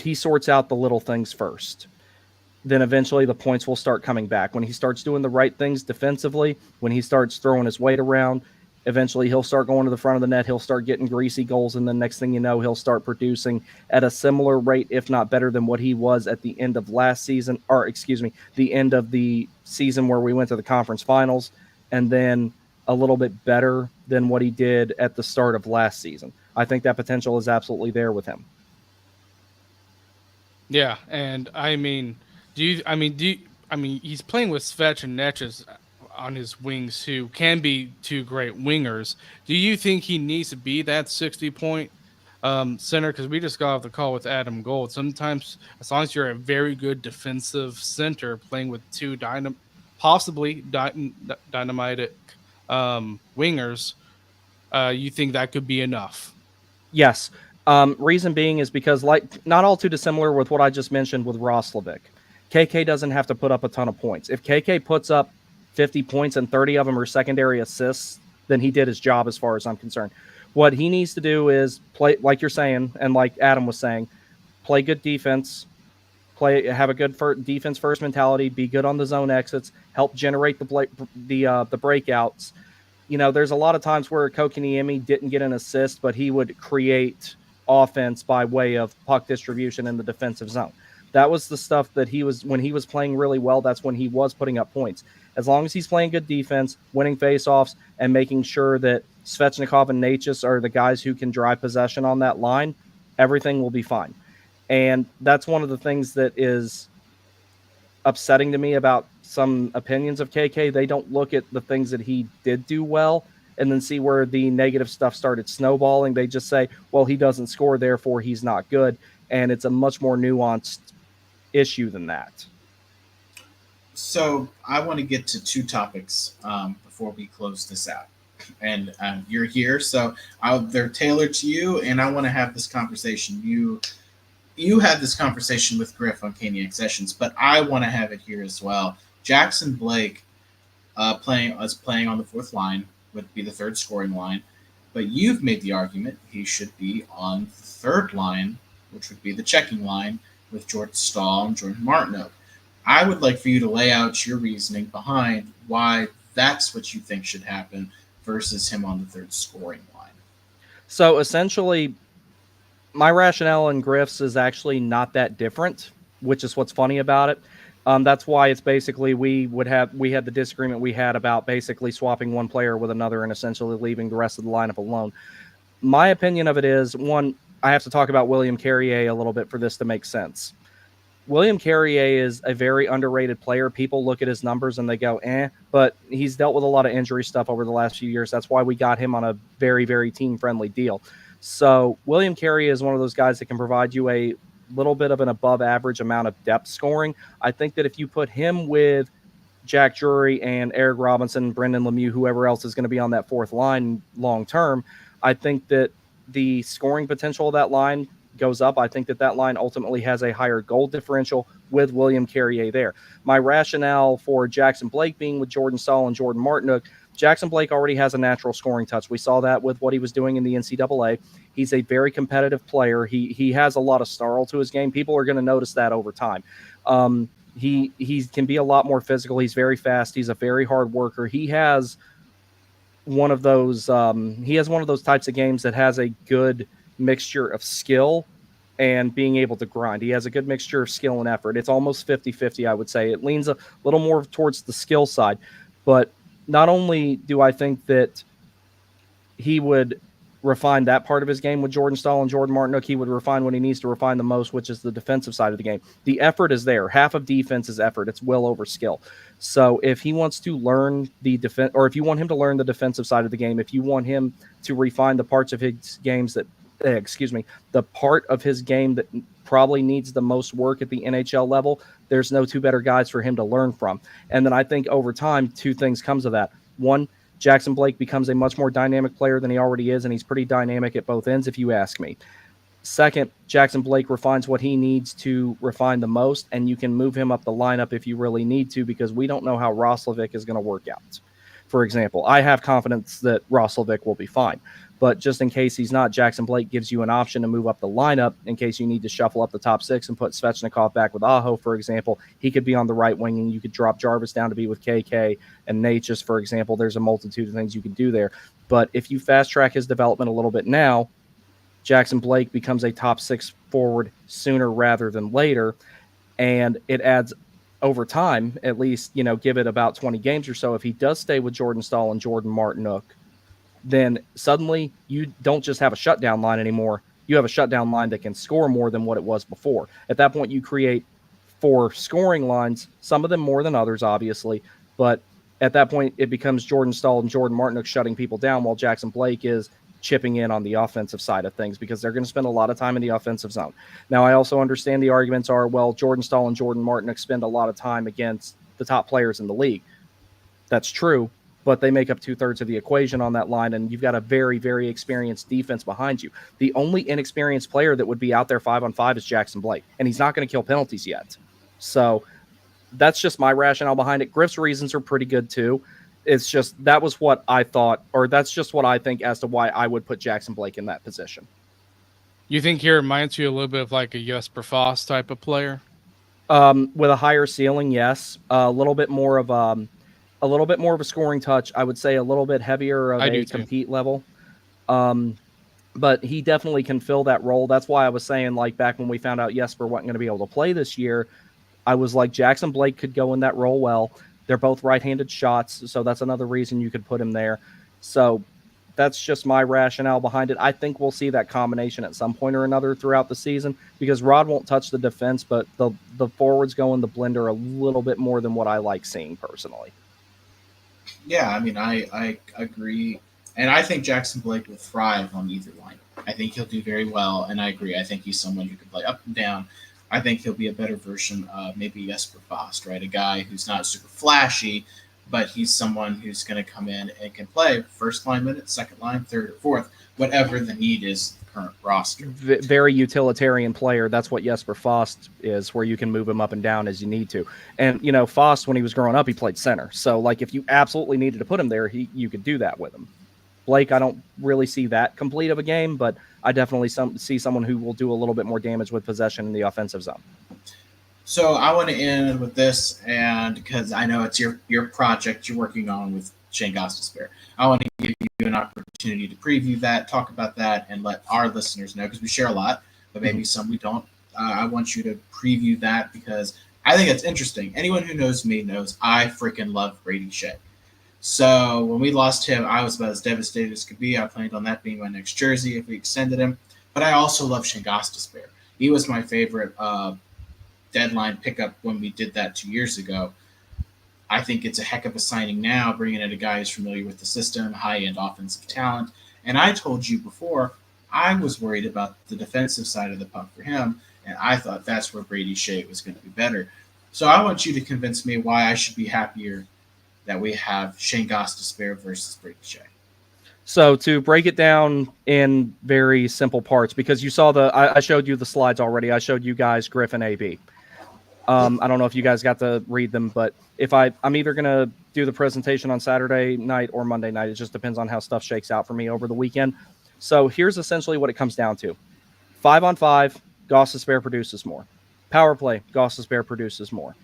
he sorts out the little things first, then eventually the points will start coming back. When he starts doing the right things defensively, when he starts throwing his weight around, eventually he'll start going to the front of the net. He'll start getting greasy goals. And then next thing you know, he'll start producing at a similar rate, if not better than what he was at the end of last season, the end of the season where we went to the conference finals, and then a little bit better than what he did at the start of last season. I think that potential is absolutely there with him. Yeah. And he's playing with Svech and Natchez on his wings, who can be two great wingers. Do you think he needs to be that 60-point center? Because we just got off the call with Adam Gold. Sometimes, as long as you're a very good defensive center playing with two possibly dynamitic wingers, you think that could be enough? Yes. Reason being is because, like, not all too dissimilar with what I just mentioned with Roslovic. KK doesn't have to put up a ton of points. If KK puts up 50 points and 30 of them are secondary assists, then he did his job as far as I'm concerned. What he needs to do is play, like you're saying, and like Adam was saying, play good defense, have a good defense first mentality, be good on the zone exits, help generate the breakouts. There's a lot of times where Kokiniemi didn't get an assist, but he would create offense by way of puck distribution in the defensive zone. That was the stuff that when he was playing really well, that's when he was putting up points. As long as he's playing good defense, winning faceoffs, and making sure that Svechnikov and Natchez are the guys who can drive possession on that line, everything will be fine. And that's one of the things that is upsetting to me about some opinions of KK. They don't look at the things that he did do well and then see where the negative stuff started snowballing. They just say, well, he doesn't score, therefore he's not good. And it's a much more nuanced issue than that. So I want to get to two topics before we close this out. And you're here, so they're tailored to you, and I want to have this conversation. You had this conversation with Griff on Caniac Sessions, but I want to have it here as well. Jackson Blake playing on the fourth line would be the third scoring line, but you've made the argument he should be on the third line, which would be the checking line with Jordan Staal and Jordan Martinook. I would like for you to lay out your reasoning behind why that's what you think should happen versus him on the third scoring line. So essentially, my rationale in Griff's is actually not that different, which is what's funny about it. That's why it's basically we had the disagreement we had about basically swapping one player with another and essentially leaving the rest of the lineup alone. My opinion of it is, one, I have to talk about William Carrier a little bit for this to make sense. William Carrier is a very underrated player. People look at his numbers and they go, but he's dealt with a lot of injury stuff over the last few years. That's why we got him on a very, very team-friendly deal. So William Carrier is one of those guys that can provide you a little bit of an above-average amount of depth scoring. I think that if you put him with Jack Drury and Eric Robinson, Brendan Lemieux, whoever else is going to be on that fourth line long-term, I think that the scoring potential of that line goes up. I think that line ultimately has a higher goal differential with William Carrier there. My rationale for Jackson Blake being with Jordan Staal and Jordan Martinook, Jackson Blake already has a natural scoring touch. We saw that with what he was doing in the NCAA. He's a very competitive player. He has a lot of snarl to his game. People are going to notice that over time. He can be a lot more physical. He's very fast. He's a very hard worker. He has one of those types of games that has a good mixture of skill and being able to grind. He has a good mixture of skill and effort. It's almost 50-50, I would say. It leans a little more towards the skill side. But not only do I think that he would refine that part of his game with Jordan Staal and Jordan Martinook, he would refine what he needs to refine the most, which is the defensive side of the game. The effort is there. Half of defense is effort. It's will over skill. So if he wants to learn the defense, or if you want him to learn the defensive side of the game, if you want him to refine the parts of his games that the part of his game that probably needs the most work at the NHL level, there's no two better guys for him to learn from. And then I think over time, two things comes of that. One, Jackson Blake becomes a much more dynamic player than he already is, and he's pretty dynamic at both ends, if you ask me. Second, Jackson Blake refines what he needs to refine the most, and you can move him up the lineup if you really need to, because we don't know how Roslovic is going to work out. For example, I have confidence that Roslovic will be fine. But just in case he's not, Jackson Blake gives you an option to move up the lineup in case you need to shuffle up the top six and put Svechnikov back with Aho, for example. He could be on the right wing, and you could drop Jarvis down to be with KK and Natchez, for example. There's a multitude of things you can do there. But if you fast-track his development a little bit now, Jackson Blake becomes a top six forward sooner rather than later, and it adds over time, at least, give it about 20 games or so. If he does stay with Jordan Staal and Jordan Martinook, then suddenly you don't just have a shutdown line anymore. You have a shutdown line that can score more than what it was before. At that point, you create 4 scoring lines, some of them more than others, obviously. But at that point, it becomes Jordan Staal and Jordan Martinook shutting people down while Jackson Blake is chipping in on the offensive side of things, because they're going to spend a lot of time in the offensive zone. Now, I also understand the arguments are, well, Jordan Staal and Jordan Martinook spend a lot of time against the top players in the league. That's true. but they make up 2/3 of the equation on that line, and you've got a very, very experienced defense behind you. The only inexperienced player that would be out there 5-on-5 is Jackson Blake, and he's not going to kill penalties yet. So that's just my rationale behind it. Griff's reasons are pretty good too. It's just that was what I thought, or that's just what I think as to why I would put Jackson Blake in that position. You think he reminds you a little bit of like a Jesper Foss type of player? With a higher ceiling, yes. A little bit more of a scoring touch. I would say a little bit heavier of a compete level. But he definitely can fill that role. That's why I was saying, like, back when we found out Jesper wasn't going to be able to play this year, I was like, Jackson Blake could go in that role well. They're both right-handed shots, so that's another reason you could put him there. So that's just my rationale behind it. I think we'll see that combination at some point or another throughout the season because Rod won't touch the defense, but the forwards go in the blender a little bit more than what I like seeing personally. Yeah, I mean, I agree. And I think Jackson Blake will thrive on either line. I think he'll do very well, and I agree. I think he's someone who can play up and down. I think he'll be a better version of maybe Jesper Foss, right? A guy who's not super flashy, but he's someone who's going to come in and can play first line minutes, second line, third or fourth, whatever the need is in the current roster. Very utilitarian player. That's what Jesper Foss is, where you can move him up and down as you need to. And, you know, Foss, when he was growing up, he played center. So, like, if you absolutely needed to put him there, you could do that with him. Blake, I don't really see that complete of a game, but I definitely see someone who will do a little bit more damage with possession in the offensive zone. So I want to end with this, and because I know it's your project you're working on with Shane Gostisbehere, I want to give you an opportunity to preview that, talk about that, and let our listeners know, because we share a lot, but maybe some we don't. I want you to preview that because I think it's interesting. Anyone who knows me knows I freaking love Brady Shea. So when we lost him, I was about as devastated as could be. I planned on that being my next jersey if we extended him. But I also love Shane Gostisbehere. He was my favorite deadline pickup when we did that 2 years ago. I think it's a heck of a signing now, bringing in a guy who's familiar with the system, high-end offensive talent. And I told you before, I was worried about the defensive side of the puck for him, and I thought that's where Brady Shea was going to be better. So I want you to convince me why I should be happier that we have Shane Gostisbehere versus Brady Shea. So to break it down in very simple parts, because you saw I showed you the slides already. I showed you guys Griff and AB. I don't know if you guys got to read them, but if I'm either going to do the presentation on Saturday night or Monday night. It just depends on how stuff shakes out for me over the weekend. So here's essentially what it comes down to. 5-on-5, Gostisbehere produces more. Power play, Gostisbehere produces more.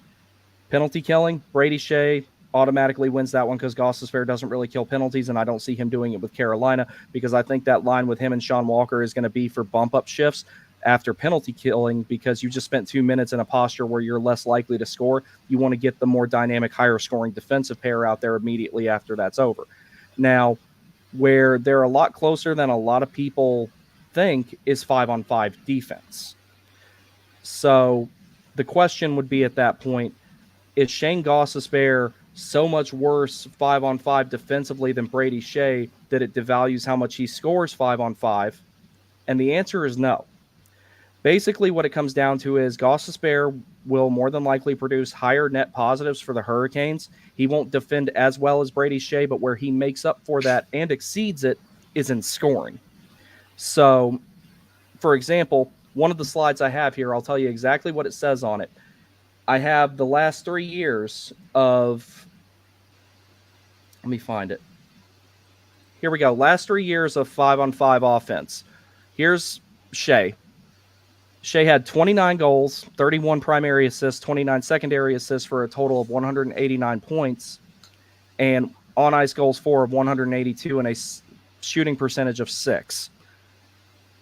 Penalty killing, Brady Shea automatically wins that one because Gostisbehere doesn't really kill penalties, and I don't see him doing it with Carolina because I think that line with him and Sean Walker is going to be for bump-up shifts after penalty killing because you just spent 2 minutes in a posture where you're less likely to score. You want to get the more dynamic, higher-scoring defensive pair out there immediately after that's over. Now, where they're a lot closer than a lot of people think is 5-on-5 defense. So the question would be at that point, is Shane Gostisbehere so much worse 5-on-5 defensively than Brady Shea that it devalues how much he scores 5-on-5? And the answer is no. Basically, what it comes down to is Gostisbehere will more than likely produce higher net positives for the Hurricanes. He won't defend as well as Brady Shea, but where he makes up for that and exceeds it is in scoring. So, for example, one of the slides I have here, I'll tell you exactly what it says on it. I have the last 3 years of, let me find it. Here we go. Last 3 years of 5-on-5 offense. Here's Shea. Shea had 29 goals, 31 primary assists, 29 secondary assists for a total of 189 points, and on-ice goals for of 182 and a shooting percentage of 6.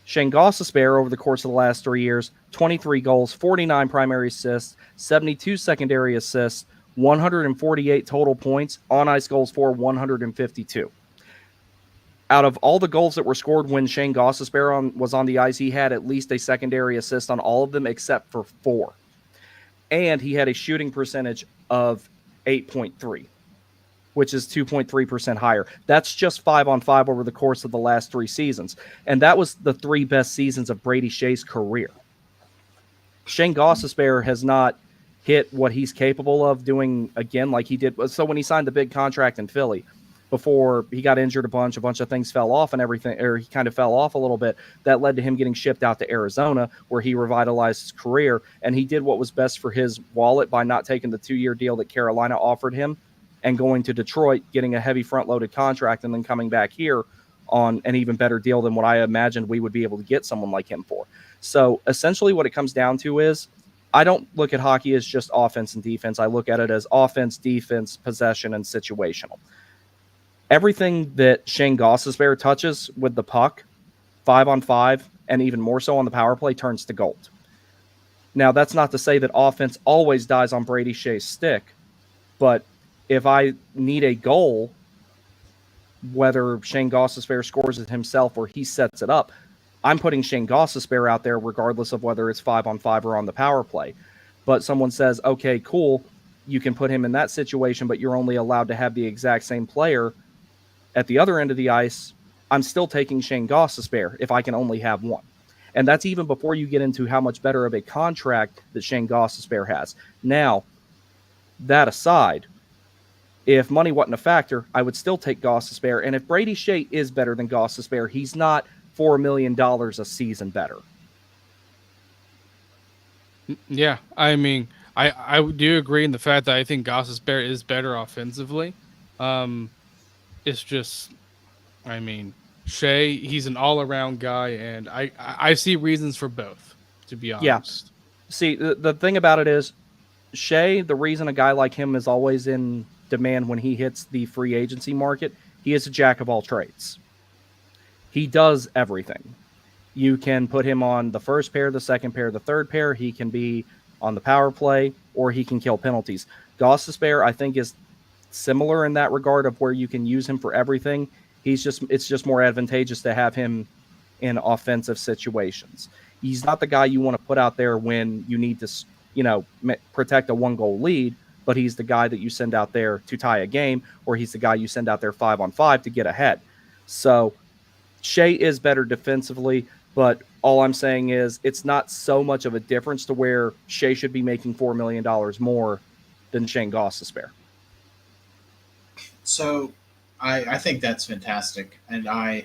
Shane Gostisbehere over the course of the last 3 years, 23 goals, 49 primary assists, 72 secondary assists, 148 total points, on-ice goals for 152. Out of all the goals that were scored when Shane Gostisbehere was on the ice, he had at least a secondary assist on all of them except for 4. And he had a shooting percentage of 8.3, which is 2.3% higher. That's just 5-on-5 over the course of the last 3 seasons. And that was the 3 best seasons of Brady Shea's career. Shane Gostisbehere has not hit what he's capable of doing again like he did. So when he signed the big contract in Philly, before he got injured a bunch of things fell off and everything, or he kind of fell off a little bit. That led to him getting shipped out to Arizona, where he revitalized his career. And he did what was best for his wallet by not taking the 2-year deal that Carolina offered him and going to Detroit, getting a heavy front-loaded contract, and then coming back here on an even better deal than what I imagined we would be able to get someone like him for. So essentially what it comes down to is, I don't look at hockey as just offense and defense. I look at it as offense, defense, possession, and situational. Everything that Shane Gostisbehere touches with the puck, 5-on-5, and even more so on the power play, turns to gold. Now, that's not to say that offense always dies on Brady Shea's stick, but if I need a goal, whether Shane Gostisbehere scores it himself or he sets it up, I'm putting Shane Gostisbehere out there regardless of whether it's 5-on-5 or on the power play. But someone says, okay, cool, you can put him in that situation, but you're only allowed to have the exact same player at the other end of the ice. I'm still taking Shane Gostisbehere if I can only have one. And that's even before you get into how much better of a contract that Shane Gostisbehere has. Now, that aside, if money wasn't a factor, I would still take Gostisbehere. And if Brady Shea is better than Gostisbehere, he's not $4 million a season better. Yeah, I mean, I do agree in the fact that I think Gostisbehere is better offensively. It's just, I mean, Shea, he's an all-around guy, and I see reasons for both, to be honest. Yeah. See, the thing about it is, Shea, the reason a guy like him is always in demand when he hits the free agency market, he is a jack of all trades. He does everything. You can put him on the first pair, the second pair, the third pair. He can be on the power play, or he can kill penalties. Gostisbehere, I think, is similar in that regard of where you can use him for everything. It's just more advantageous to have him in offensive situations. He's not the guy you want to put out there when you need to, protect a 1-goal lead, but he's the guy that you send out there to tie a game, or he's the guy you send out there 5-on-5 to get ahead. So Shea is better defensively, but all I'm saying is it's not so much of a difference to where Shea should be making $4 million more than Shane Gostisbehere. So I think that's fantastic. And I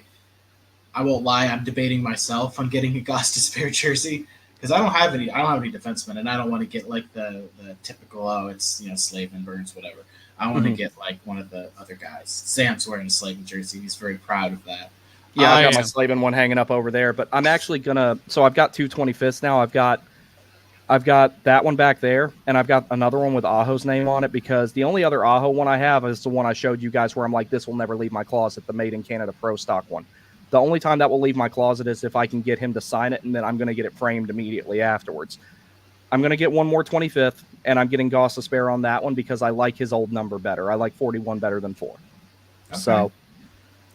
won't lie, I'm debating myself on getting a Gostisbehere jersey because I don't have any defensemen, and I don't want to get like the typical, it's Slavin, Burns, whatever. I want to get like one of the other guys. Sam's wearing a Slavin jersey. He's very proud of that. Yeah, I've got my Slavin one hanging up over there, but I'm actually so I've got 2 25ths now. I've got that one back there, and I've got another one with Aho's name on it, because the only other Aho one I have is the one I showed you guys where I'm like, this will never leave my closet, the Made in Canada Pro Stock one. The only time that will leave my closet is if I can get him to sign it, and then I'm going to get it framed immediately afterwards. I'm going to get one more 25th, and I'm getting Gostisbehere on that one because I like his old number better. I like 41 better than 4. Okay. So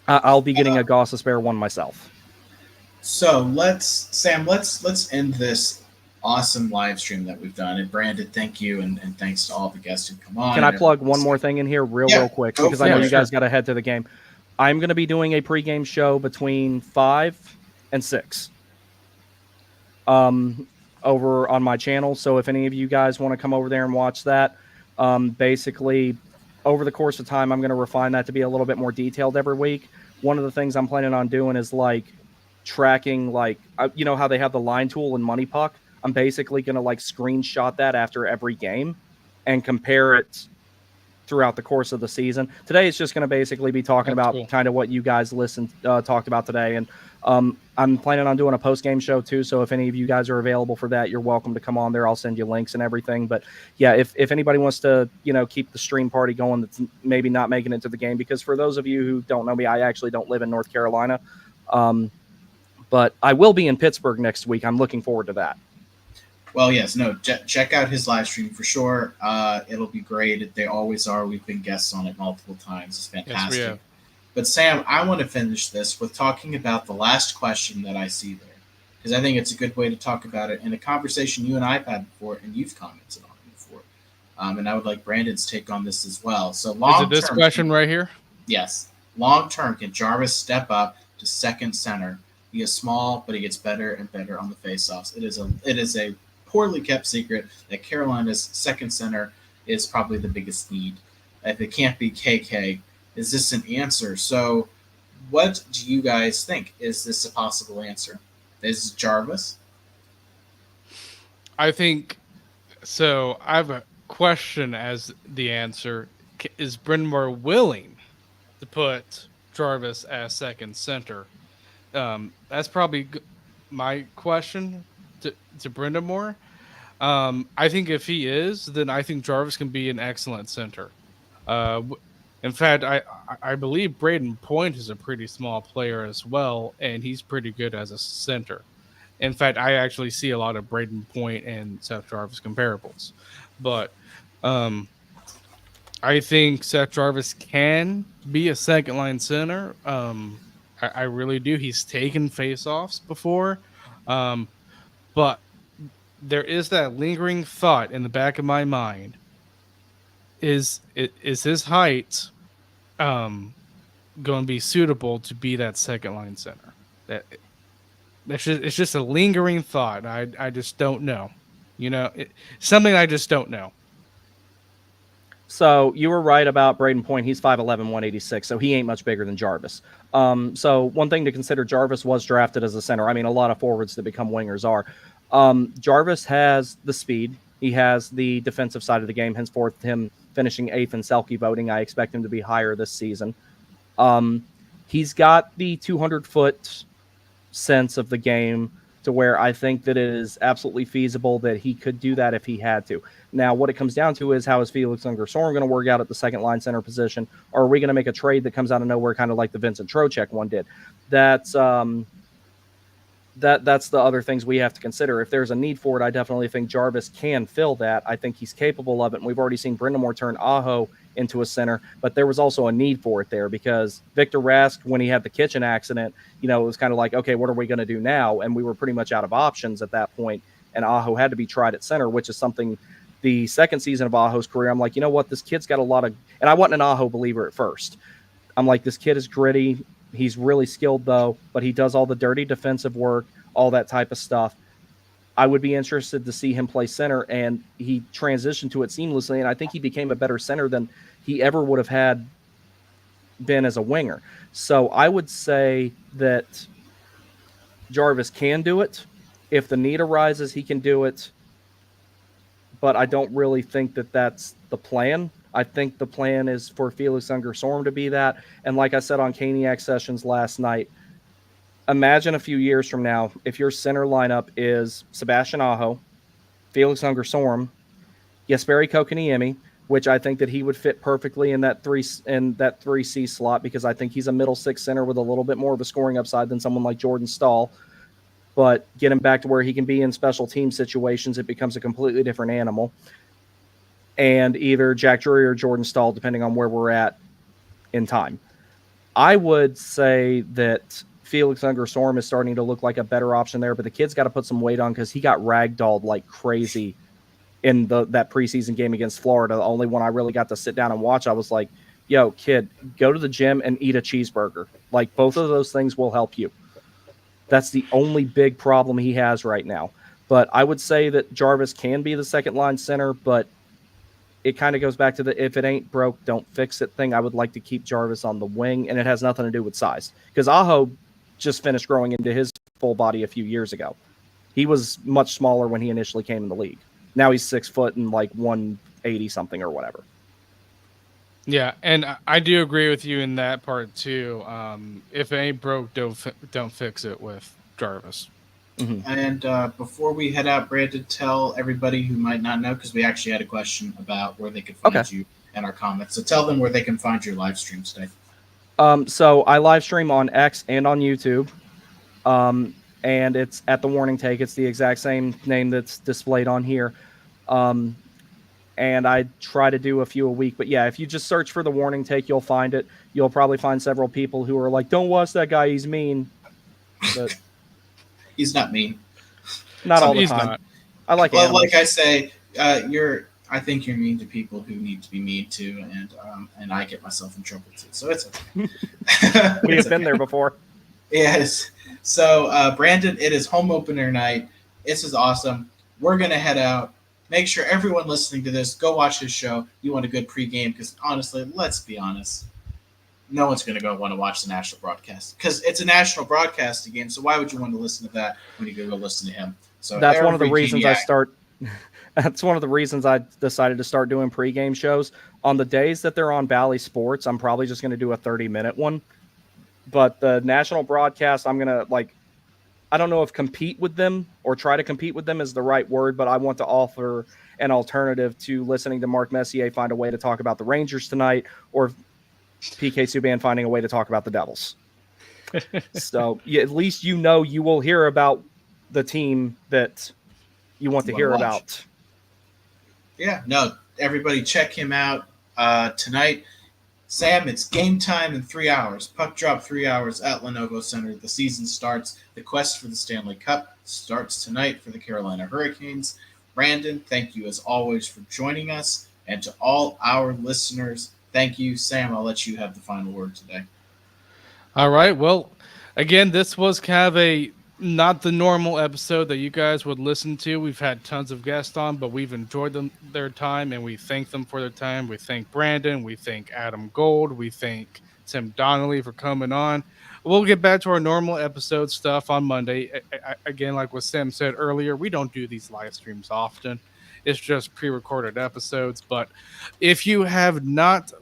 I'll be getting a Gostisbehere one myself. So let's end this awesome live stream that we've done. And Brandon, thank you, and thanks to all the guests who come on. Can I plug one more thing in here real quick, because I know you guys got to head to the game. I'm going to be doing a pregame show between 5 and 6 over on my channel. So if any of you guys want to come over there and watch that, basically over the course of time, I'm going to refine that to be a little bit more detailed every week. One of the things I'm planning on doing is like tracking, like, how they have the line tool in Money Puck. I'm basically going to like screenshot that after every game and compare it throughout the course of the season. Today it's just going to basically be talking about kind of what you guys talked about today. And I'm planning on doing a post-game show too. So if any of you guys are available for that, you're welcome to come on there. I'll send you links and everything. But yeah, if anybody wants to, keep the stream party going, that's maybe not making it to the game, because for those of you who don't know me, I actually don't live in North Carolina. But I will be in Pittsburgh next week. I'm looking forward to that. Well, yes, no, check out his live stream for sure. It'll be great. They always are. We've been guests on it multiple times. It's fantastic. Yes, but Sam, I want to finish this with talking about the last question that I see there, because I think it's a good way to talk about it in a conversation you and I have had before, and you've commented on it before. And I would like Brandon's take on this as well. So long-term, is it this question right here? Yes. Long-term, can Jarvis step up to second center? He is small, but he gets better and better on the faceoffs. It is a poorly kept secret that Carolina's second center is probably the biggest need. If it can't be KK, Is this an answer? So, what do you guys think? Is this a possible answer? Is Jarvis? I think so. I have a question as the answer. Is Brind'Amour willing to put Jarvis as second center? That's probably my question to Brind'Amour. I think if he is, then I think Jarvis can be an excellent center. In fact, I believe Braden Point is a pretty small player as well, and he's pretty good as a center. In fact, I actually see a lot of Braden Point and Seth Jarvis comparables. But I think Seth Jarvis can be a second line center. I really do. He's taken faceoffs before. But there is that lingering thought in the back of my mind. Is his height going to be suitable to be that second line center? It's just a lingering thought. I just don't know. Something I just don't know. So you were right about Braden Point. He's 5'11", 186, so he ain't much bigger than Jarvis. So one thing to consider, Jarvis was drafted as a center. I mean, a lot of forwards that become wingers are. Jarvis has the speed. He has the defensive side of the game, henceforth him finishing 8th in Selke voting. I expect him to be higher this season. He's got the 200-foot sense of the game to where I think that it is absolutely feasible that he could do that if he had to. Now, what it comes down to is how is Felix Unger-Soren going to work out at the second line center position? Or are we going to make a trade that comes out of nowhere, kind of like the Vincent Trocheck one did? That's the other things we have to consider. If there's a need for it, I definitely think Jarvis can fill that. I think he's capable of it. And we've already seen Brind'Amour turn Aho into a center, but there was also a need for it there because Victor Rask, when he had the kitchen accident, it was kind of like, okay, what are we going to do now? And we were pretty much out of options at that point, and Aho had to be tried at center, which is something the second season of Aho's career, I'm like, you know what, this kid's got a lot of, and I wasn't an Aho believer at first. I'm like, this kid is gritty. He's really skilled though, but he does all the dirty defensive work, all that type of stuff. I would be interested to see him play center, and he transitioned to it seamlessly, and I think he became a better center than he ever would have had been as a winger. So I would say that Jarvis can do it. If the need arises, he can do it, but I don't really think that that's the plan. I think the plan is for Felix Unger-Soren to be that, and like I said on Caniac sessions last night, imagine a few years from now, if your center lineup is Sebastian Aho, Felix Unger-Soren, Jesperi Kotkaniemi, which I think that he would fit perfectly in that 3C slot because I think he's a middle six center with a little bit more of a scoring upside than someone like Jordan Stahl. But get him back to where he can be in special team situations, it becomes a completely different animal. And either Jack Drury or Jordan Stahl, depending on where we're at in time. I would say that Felix Unger-Soren is starting to look like a better option there, but the kid's got to put some weight on because he got ragdolled like crazy in that preseason game against Florida. The only one I really got to sit down and watch, I was like, yo, kid, go to the gym and eat a cheeseburger. Like, both of those things will help you. That's the only big problem he has right now. But I would say that Jarvis can be the second line center, but it kind of goes back to the if it ain't broke, don't fix it thing. I would like to keep Jarvis on the wing, and it has nothing to do with size. Because Aho just finished growing into his full body a few years ago. He was much smaller when he initially came in the league. Now he's 6 foot and like 180 something or whatever. Yeah, and I do agree with you in that part too. If it ain't broke, don't fix it with Jarvis. Mm-hmm. And before we head out, Brandon, tell everybody who might not know, because we actually had a question about where they could find you in our comments. So tell them where they can find your live stream today. So I live stream on X and on YouTube. And it's at The Warning Take. It's the exact same name that's displayed on here. And I try to do a few a week. But yeah, if you just search for The Warning Take, you'll find it. You'll probably find several people who are like, don't watch that guy, he's mean. But he's not mean. Not all the time. Not. I like animals. Like I say, I think you're mean to people who need to be mean to, and I get myself in trouble too. So it's okay. We have been there before. Yes. So, Brandon, it is home opener night. This is awesome. We're going to head out. Make sure everyone listening to this, go watch this show. You want a good pregame because, honestly, let's be honest. no one's going to go want to watch the national broadcast because it's a national broadcasting game. So why would you want to listen to that when you go listen to him? So that's one of the reasons Caniac, That's one of the reasons I decided to start doing pregame shows. On the days that they're on Bally Sports, I'm probably just going to do a 30-minute one. But the national broadcast, I'm going to, I don't know if compete with them or try to compete with them is the right word, but I want to offer an alternative to listening to Mark Messier find a way to talk about the Rangers tonight, or PK Subban finding a way to talk about the Devils. So at least you will hear about the team that you want to hear about. Yeah, no, everybody check him out tonight. Sam, it's game time in 3 hours. Puck drop 3 hours at Lenovo Center. The season starts. The quest for the Stanley Cup starts tonight for the Carolina Hurricanes. Brandon, thank you as always for joining us. And to all our listeners, thank you. Sam, I'll let you have the final word today. All right. Well, again, this was kind of not the normal episode that you guys would listen to. We've had tons of guests on, but we've enjoyed their time, and we thank them for their time. We thank Brandon. We thank Adam Gold. We thank Tim Donnelly for coming on. We'll get back to our normal episode stuff on Monday. Again, like what Sam said earlier, we don't do these live streams often. It's just pre-recorded episodes. But if you have not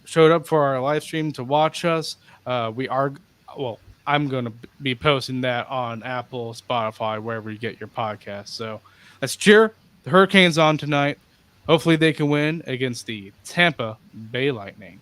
showed up for our live stream to watch us, I'm going to be posting that on Apple, Spotify, wherever you get your podcasts. So let's cheer the Hurricanes on tonight. Hopefully they can win against the Tampa Bay Lightning.